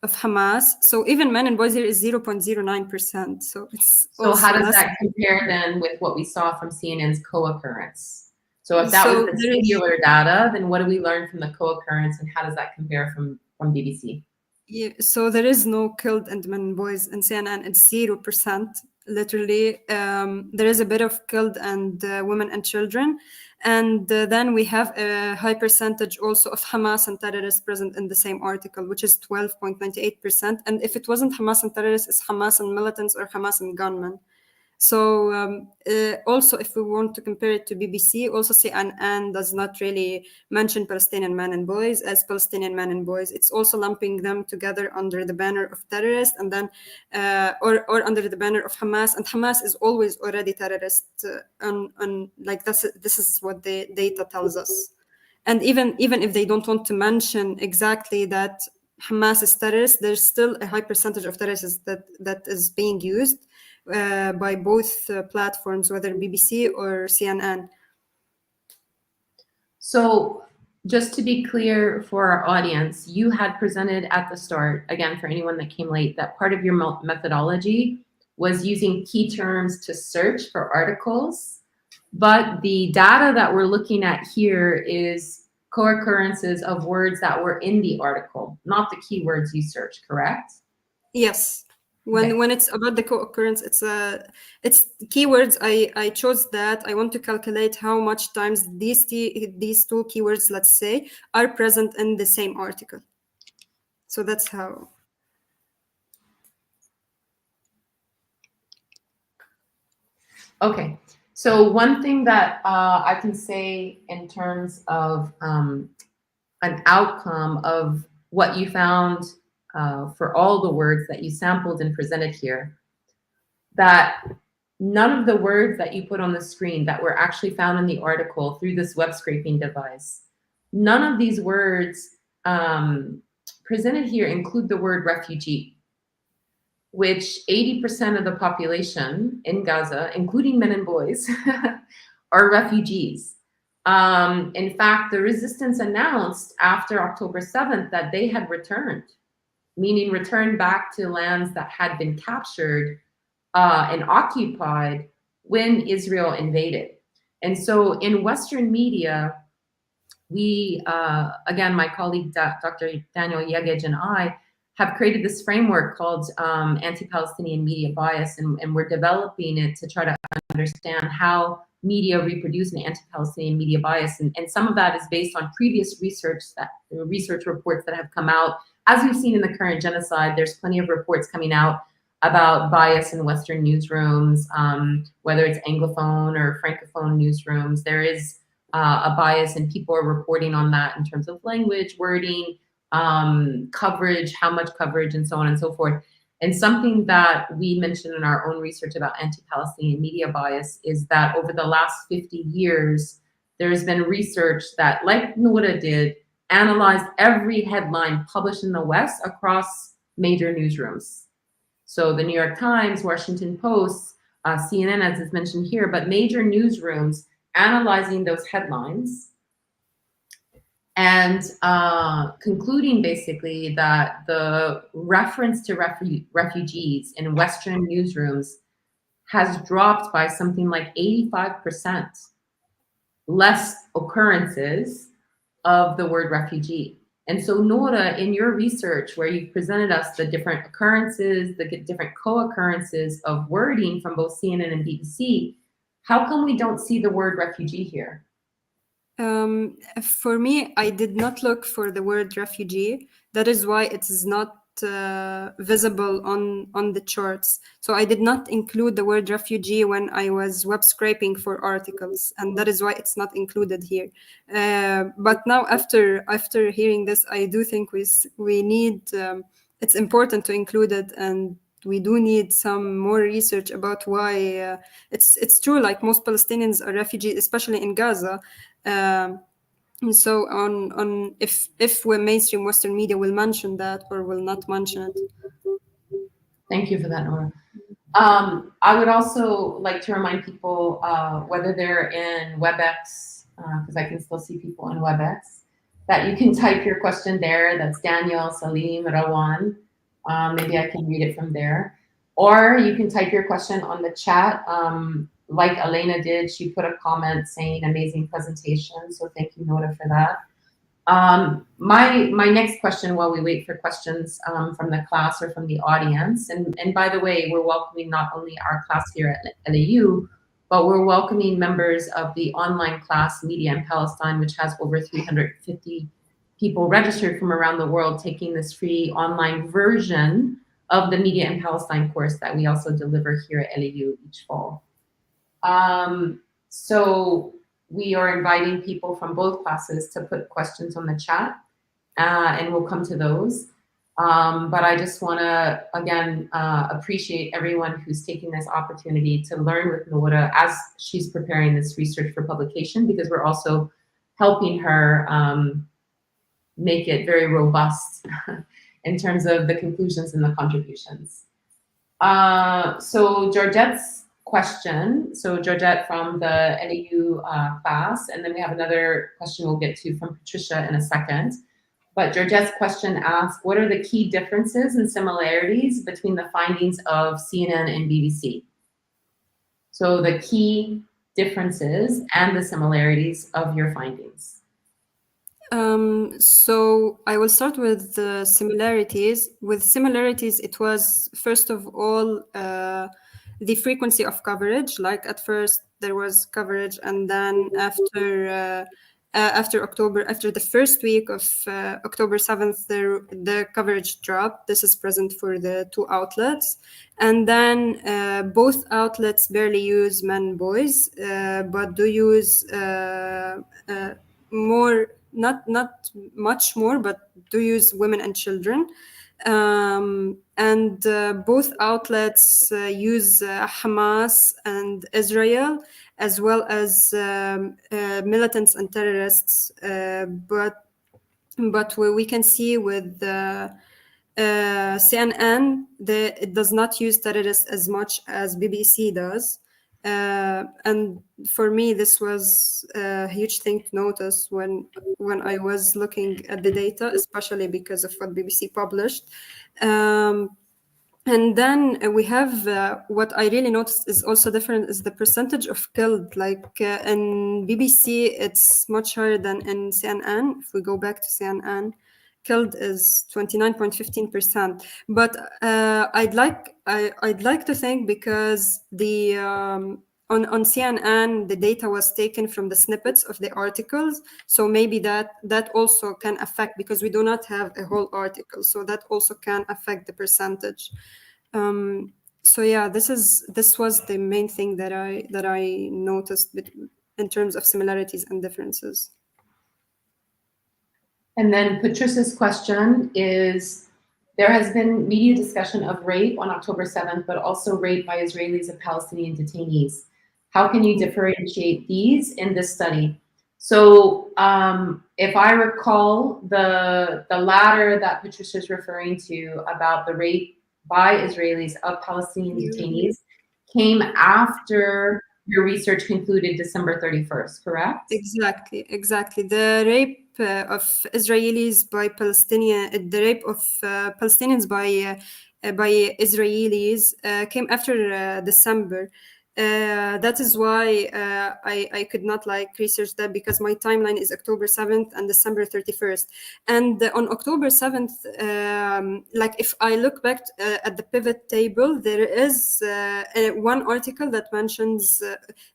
Hamas. So even men and boys here is 0.09%. So it's so also how does less. that compare then with what we saw from CNN's co-occurrence? So if that was the singular data, then what do we learn from the co-occurrence, and how does that compare from BBC? Yeah, so there is no killed and men and boys in CNN. It's 0%. Literally, there is a bit of killed and women and children, and then we have a high percentage also of Hamas and terrorists present in the same article, which is 12.98%. And if it wasn't Hamas and terrorists, it's Hamas and militants or Hamas and gunmen. So also, if we want to compare it to BBC, also CNN does not really mention Palestinian men and boys as Palestinian men and boys. It's also lumping them together under the banner of terrorists, and then or under the banner of Hamas. And Hamas is always already terrorist. Like this is what the data tells us. And even if they don't want to mention exactly that Hamas is terrorist, there's still a high percentage of terrorists that is being used by both platforms, whether BBC or CNN. So just to be clear for our audience, you had presented at the start, again, for anyone that came late, that part of your methodology was using key terms to search for articles. But the data that we're looking at here is co-occurrences of words that were in the article, not the keywords you searched, correct? Yes. When it's about the co-occurrence, it's keywords. I chose that. I want to calculate how much times these two keywords, let's say, are present in the same article. So that's how. Okay. So one thing that I can say in terms of an outcome of what you found for all the words that you sampled and presented here, that none of the words that you put on the screen that were actually found in the article through this web scraping device, none of these words presented here include the word refugee, which 80% of the population in Gaza, including men and boys, are refugees. In fact, the resistance announced after October 7th that they had returned, meaning returned back to lands that had been captured and occupied when Israel invaded. And so in Western media, we, again, my colleague, Dr. Daniel Yegej and I, have created this framework called anti-Palestinian media bias, and we're developing it to try to understand how media reproduce an anti-Palestinian media bias. And some of that is based on previous research reports that have come out. As we've seen in the current genocide, there's plenty of reports coming out about bias in Western newsrooms, whether it's Anglophone or Francophone newsrooms. There is a bias, and people are reporting on that in terms of language, wording, coverage, how much coverage, and so on and so forth. And something that we mentioned in our own research about anti-Palestinian media bias is that over the last 50 years, there's been research that, like Noura did, analyzed every headline published in the West across major newsrooms. So the New York Times, Washington Post, CNN, as is mentioned here, but major newsrooms analyzing those headlines and concluding basically that the reference to refugees in Western newsrooms has dropped by something like 85%, less occurrences of the word refugee. And so Noura, in your research where you've presented us the different occurrences, the different co-occurrences of wording from both CNN and BBC, how come we don't see the word refugee here? For me, I did not look for the word refugee. That is why it is not visible on the charts. So I did not include the word refugee when I was web scraping for articles, and that is why it's not included here. But now, after hearing this, I do think we need. It's important to include it, and we do need some more research about why it's true. Like most Palestinians are refugees, especially in Gaza. So on if when mainstream Western media will mention that or will not mention it. Thank you for that, Noura. I would also like to remind people, whether they're in WebEx, because I can still see people in WebEx, that you can type your question there. That's Daniel, Salim, Rawan. Maybe I can read it from there. Or you can type your question on the chat. Like Elena did, she put a comment saying amazing presentation. So thank you, Noura, for that. My next question while we wait for questions from the class or from the audience, and by the way, we're welcoming not only our class here at LAU, but we're welcoming members of the online class Media in Palestine, which has over 350 people registered from around the world taking this free online version of the Media in Palestine course that we also deliver here at LAU each fall. So we are inviting people from both classes to put questions on the chat, and we'll come to those. But I just want to, again, appreciate everyone who's taking this opportunity to learn with Noura as she's preparing this research for publication, because we're also helping her make it very robust in terms of the conclusions and the contributions. So Georgette's question. So Georgette from the LAU class, and then we have another question we'll get to from Patricia in a second. But Georgette's question asks, what are the key differences and similarities between the findings of CNN and BBC? So the key differences and the similarities of your findings. So I will start with the similarities. With similarities, it was first of all the frequency of coverage. Like at first there was coverage, and then after October, after the first week of October 7th, the coverage dropped. This is present for the two outlets. And then both outlets barely use men, boys, but do use more, not much more, but do use women and children. And both outlets use Hamas and Israel, as well as militants and terrorists. But we can see with CNN, it does not use terrorists as much as BBC does. And for me, this was a huge thing to notice when I was looking at the data, especially because of what BBC published. And then we have what I really noticed is also different is the percentage of killed. Like in BBC, it's much higher than in CNN. If we go back to CNN, killed is 29.15%. But I'd like to think because the on CNN the data was taken from the snippets of the articles, so maybe that also can affect, because we do not have a whole article, so that also can affect the percentage. So yeah, this was the main thing that I noticed in terms of similarities and differences. And then Patricia's question is, there has been media discussion of rape on October 7th, but also rape by Israelis of Palestinian detainees. How can you differentiate these in this study? So if I recall, the latter that Patricia is referring to about the rape by Israelis of Palestinian detainees came after your research concluded December 31st, correct? Exactly. The rape of Israelis by Palestinian, the rape of Palestinians by Israelis came after December. That is why I could not like research that, because my timeline is October 7th and December 31st. And on October 7th, like if I look back at the pivot table, there is one article that mentions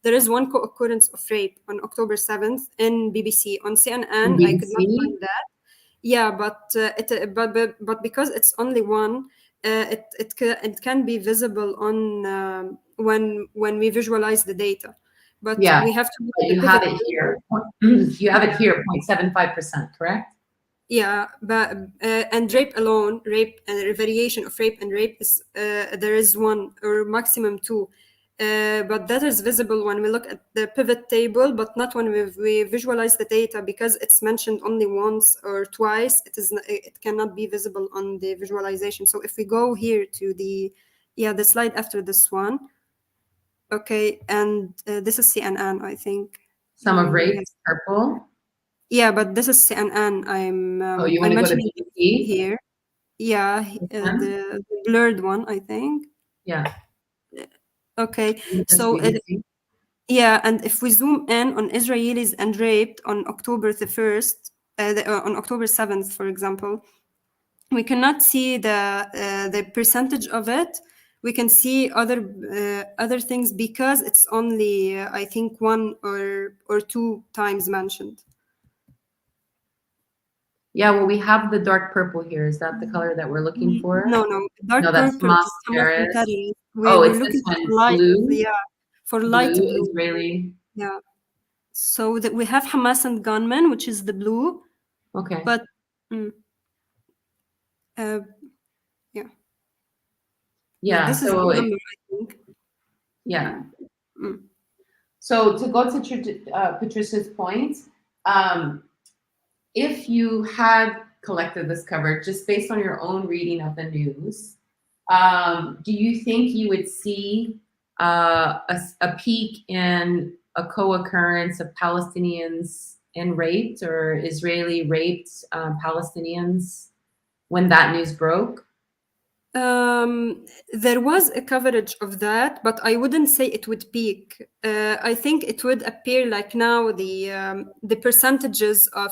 there is one co-occurrence of rape on October 7th in BBC. On CNN, I could not find that. Yeah, but because it's only one, it can be visible on when we visualize the data. But Yeah, we have to look but at the you have pivot it here. table. You have it here, 0.75%, correct? Yeah, but and rape alone, rape and variation of rape and rape is there is one or maximum two. But that is visible when we look at the pivot table, but not when we visualize the data, because it's mentioned only once or twice. It cannot be visible on the visualization. So if we go here to the slide after this one, okay, and this is CNN, I think. Some of rape is purple. Yeah, but this is CNN. Oh, you want I'm to go to mentioning BBC? here. Yeah, the blurred one, I think. Yeah. Okay, That's so BBC. yeah, and if we zoom in on Israelis and raped on October the 1st, on October 7th, for example, we cannot see the percentage of it. We can see other things because it's only I think one or two times mentioned. Yeah, well, we have the dark purple here. Is that the color that we're looking for? No, dark No, that's purple is Hamas Hamas terrorists. terrorists. Oh, We're it's this looking one. for light, Blue. yeah, for light blue. Israeli. Yeah. So that we have Hamas and gunmen, which is the blue. Okay. But yeah. Yeah. But this is the number, I think. Yeah. So to go to Patricia's point, if you had collected this coverage just based on your own reading of the news, do you think you would see a peak in a co-occurrence of Palestinians raped or Israeli raped Palestinians when that news broke? There was a coverage of that, but I wouldn't say it would peak. I think it would appear like now the percentages of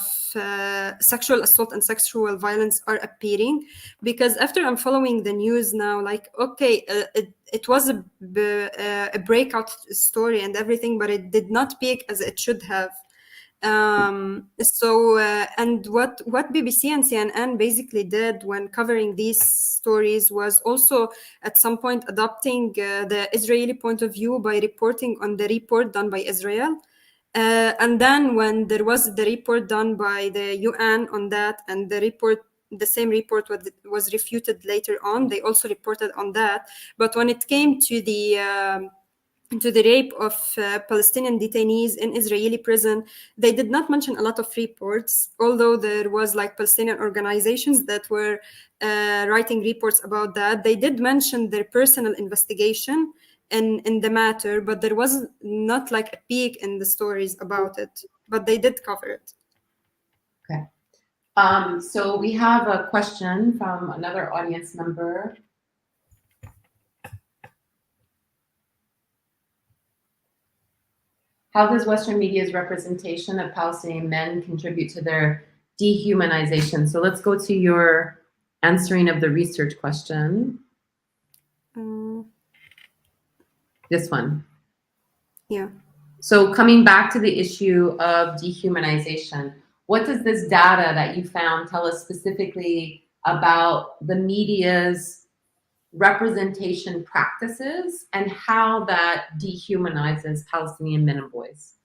sexual assault and sexual violence are appearing, because after I'm following the news now, like, okay, it was a breakout story and everything, but it did not peak as it should have. And what BBC and CNN basically did when covering these stories was also at some point adopting the Israeli point of view by reporting on the report done by Israel. And then when there was the report done by the UN on that, and the same report was refuted later on, they also reported on that. But when it came to the rape of Palestinian detainees in Israeli prison, they did not mention a lot of reports, although there was like Palestinian organizations that were writing reports about that. They did mention their personal investigation in the matter, but there was not like a peak in the stories about it, but they did cover it. Okay. So we have a question from another audience member. How does Western media's representation of Palestinian men contribute to their dehumanization? So let's go to your answering of the research question. This one. Yeah. So coming back to the issue of dehumanization, what does this data that you found tell us specifically about the media's representation practices and how that dehumanizes Palestinian men and boys?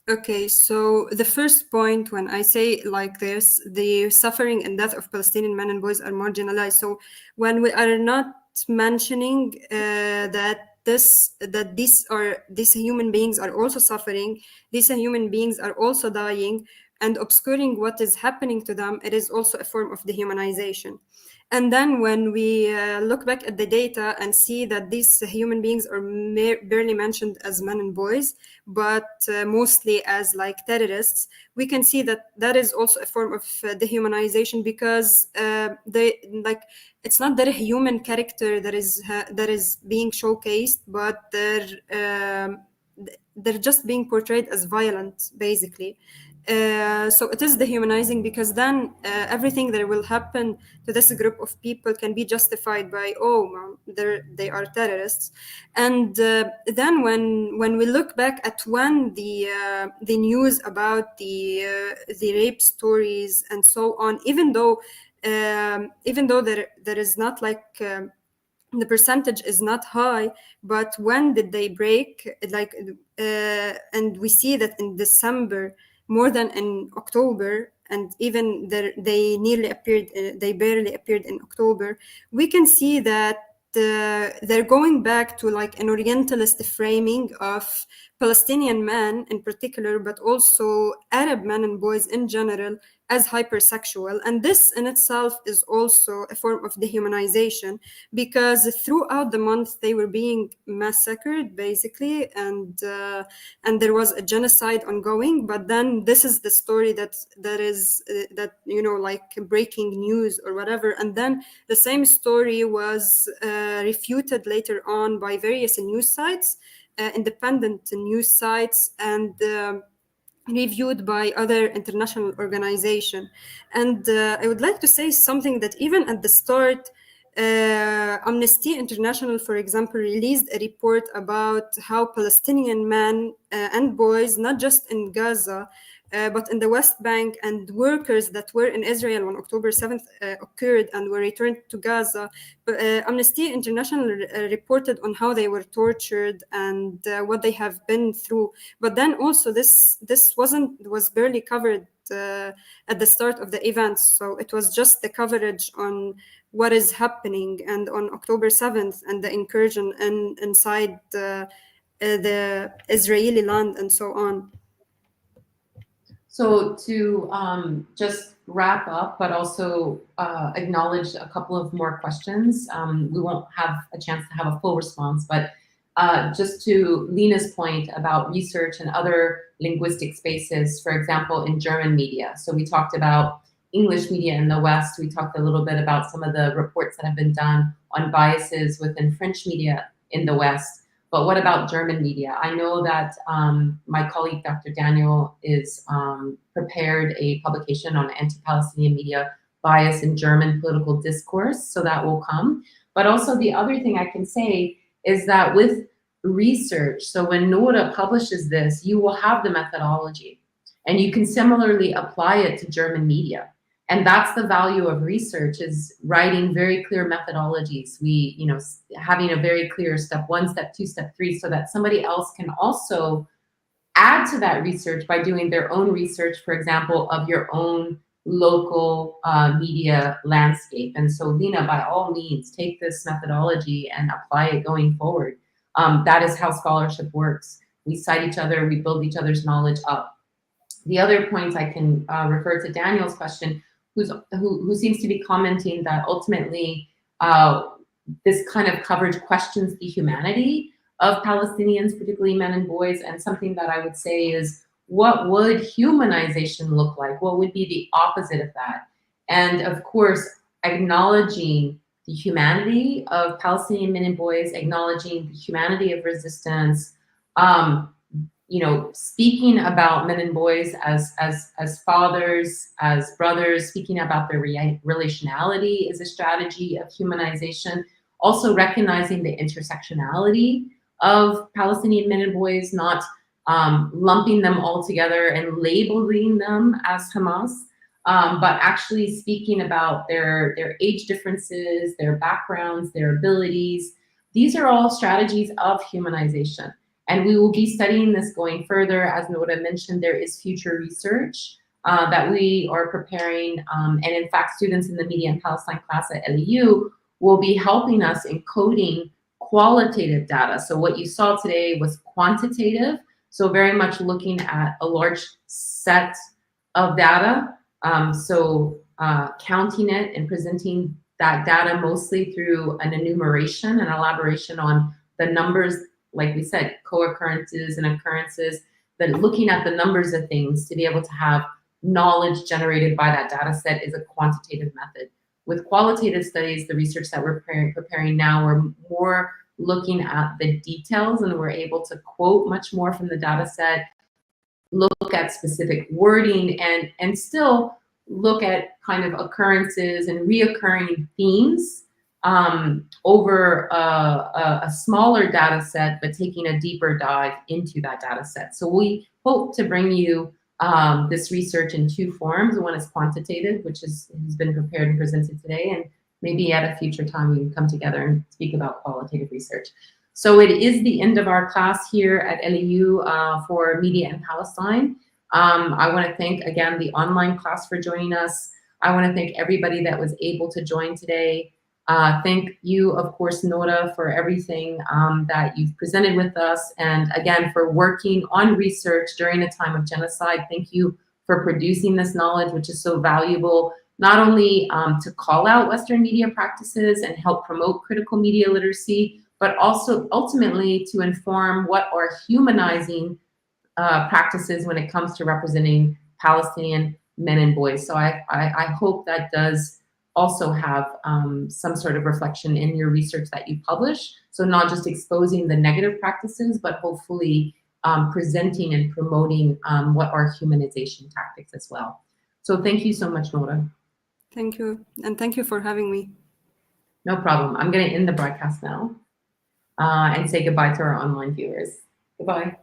Okay, so the first point, when I say like this, the suffering and death of Palestinian men and boys are marginalized. So when we are not mentioning that these human beings are also suffering, these human beings are also dying, and obscuring what is happening to them, it is also a form of dehumanization. And then when we look back at the data and see that these human beings are barely mentioned as men and boys, but mostly as like terrorists, we can see that that is also a form of dehumanization, because they like, it's not their human character that is being showcased, but they're just being portrayed as violent, basically. So it is dehumanizing, because then everything that will happen to this group of people can be justified by, oh, they are terrorists. And then when we look back at when the news about the rape stories and so on, even though there is not like the percentage is not high, but when did they break? Like, and we see that in December more than in October, and even they nearly appeared, they barely appeared in October. We can see that they're going back to like an Orientalist framing of Palestinian men in particular, but also Arab men and boys in general, as hypersexual. And this in itself is also a form of dehumanization, because throughout the month they were being massacred, basically, and there was a genocide ongoing. But then this is the story that is that, you know, like breaking news or whatever. And then the same story was refuted later on by various news sites, independent news sites, and reviewed by other international organizations. And I would like to say something, that even at the start, Amnesty International, for example, released a report about how Palestinian men and boys, not just in Gaza, but in the West Bank, and workers that were in Israel when October 7th occurred and were returned to Gaza. But Amnesty International reported on how they were tortured and what they have been through. But then also this was barely covered at the start of the events. So it was just the coverage on what is happening, and on October 7th and the incursion inside the Israeli land and so on. So to just wrap up, but also acknowledge a couple of more questions. We won't have a chance to have a full response, but just to Lena's point about research and other linguistic spaces, for example, in German media. So we talked about English media in the West. We talked a little bit about some of the reports that have been done on biases within French media in the West. But what about German media? I know that my colleague, Dr. Daniel, is prepared a publication on anti-Palestinian media bias in German political discourse, so that will come. But also the other thing I can say is that with research, so when Noura publishes this, you will have the methodology, and you can similarly apply it to German media. And that's the value of research, is writing very clear methodologies. We, you know, having a very clear step 1, step 2, step 3, so that somebody else can also add to that research by doing their own research, for example, of your own local media landscape. And so, Lena, by all means, take this methodology and apply it going forward. That is how scholarship works. We cite each other, we build each other's knowledge up. The other points I can refer to Daniel's question, who seems to be commenting that ultimately this kind of coverage questions the humanity of Palestinians, particularly men and boys. And something that I would say is, what would humanization look like? What would be the opposite of that? And of course, acknowledging the humanity of Palestinian men and boys, acknowledging the humanity of resistance, you know, speaking about men and boys as fathers, as brothers, speaking about their relationality is a strategy of humanization. Also recognizing the intersectionality of Palestinian men and boys, not lumping them all together and labeling them as Hamas, but actually speaking about their age differences, their backgrounds, their abilities. These are all strategies of humanization. And we will be studying this going further. As Noura mentioned, there is future research that we are preparing. And in fact, students in the Media and Palestine class at LEU will be helping us in coding qualitative data. So what you saw today was quantitative. So very much looking at a large set of data. Counting it and presenting that data mostly through an enumeration and elaboration on the numbers, like we said, co-occurrences and occurrences, but looking at the numbers of things to be able to have knowledge generated by that data set is a quantitative method. With qualitative studies, the research that we're preparing now, we're more looking at the details, and we're able to quote much more from the data set, look at specific wording, and still look at kind of occurrences and reoccurring themes over a smaller data set, but taking a deeper dive into that data set. So we hope to bring you this research in two forms. One is quantitative, which has been prepared and presented today, and maybe at a future time we can come together and speak about qualitative research. So it is the end of our class here at LEU for Media in Palestine. I want to thank again the online class for joining us. I want to thank everybody that was able to join today. Thank you, of course, Noura, for everything that you've presented with us, and again for working on research during a time of genocide. Thank you for producing this knowledge, which is so valuable, not only to call out Western media practices and help promote critical media literacy, but also ultimately to inform what are humanizing practices when it comes to representing Palestinian men and boys. So I hope that does also have some sort of reflection in your research that you publish. So not just exposing the negative practices, but hopefully presenting and promoting what are humanization tactics as well. So thank you so much, Noura. Thank you, and thank you for having me. No problem. I'm going to end the broadcast now and say goodbye to our online viewers. Goodbye.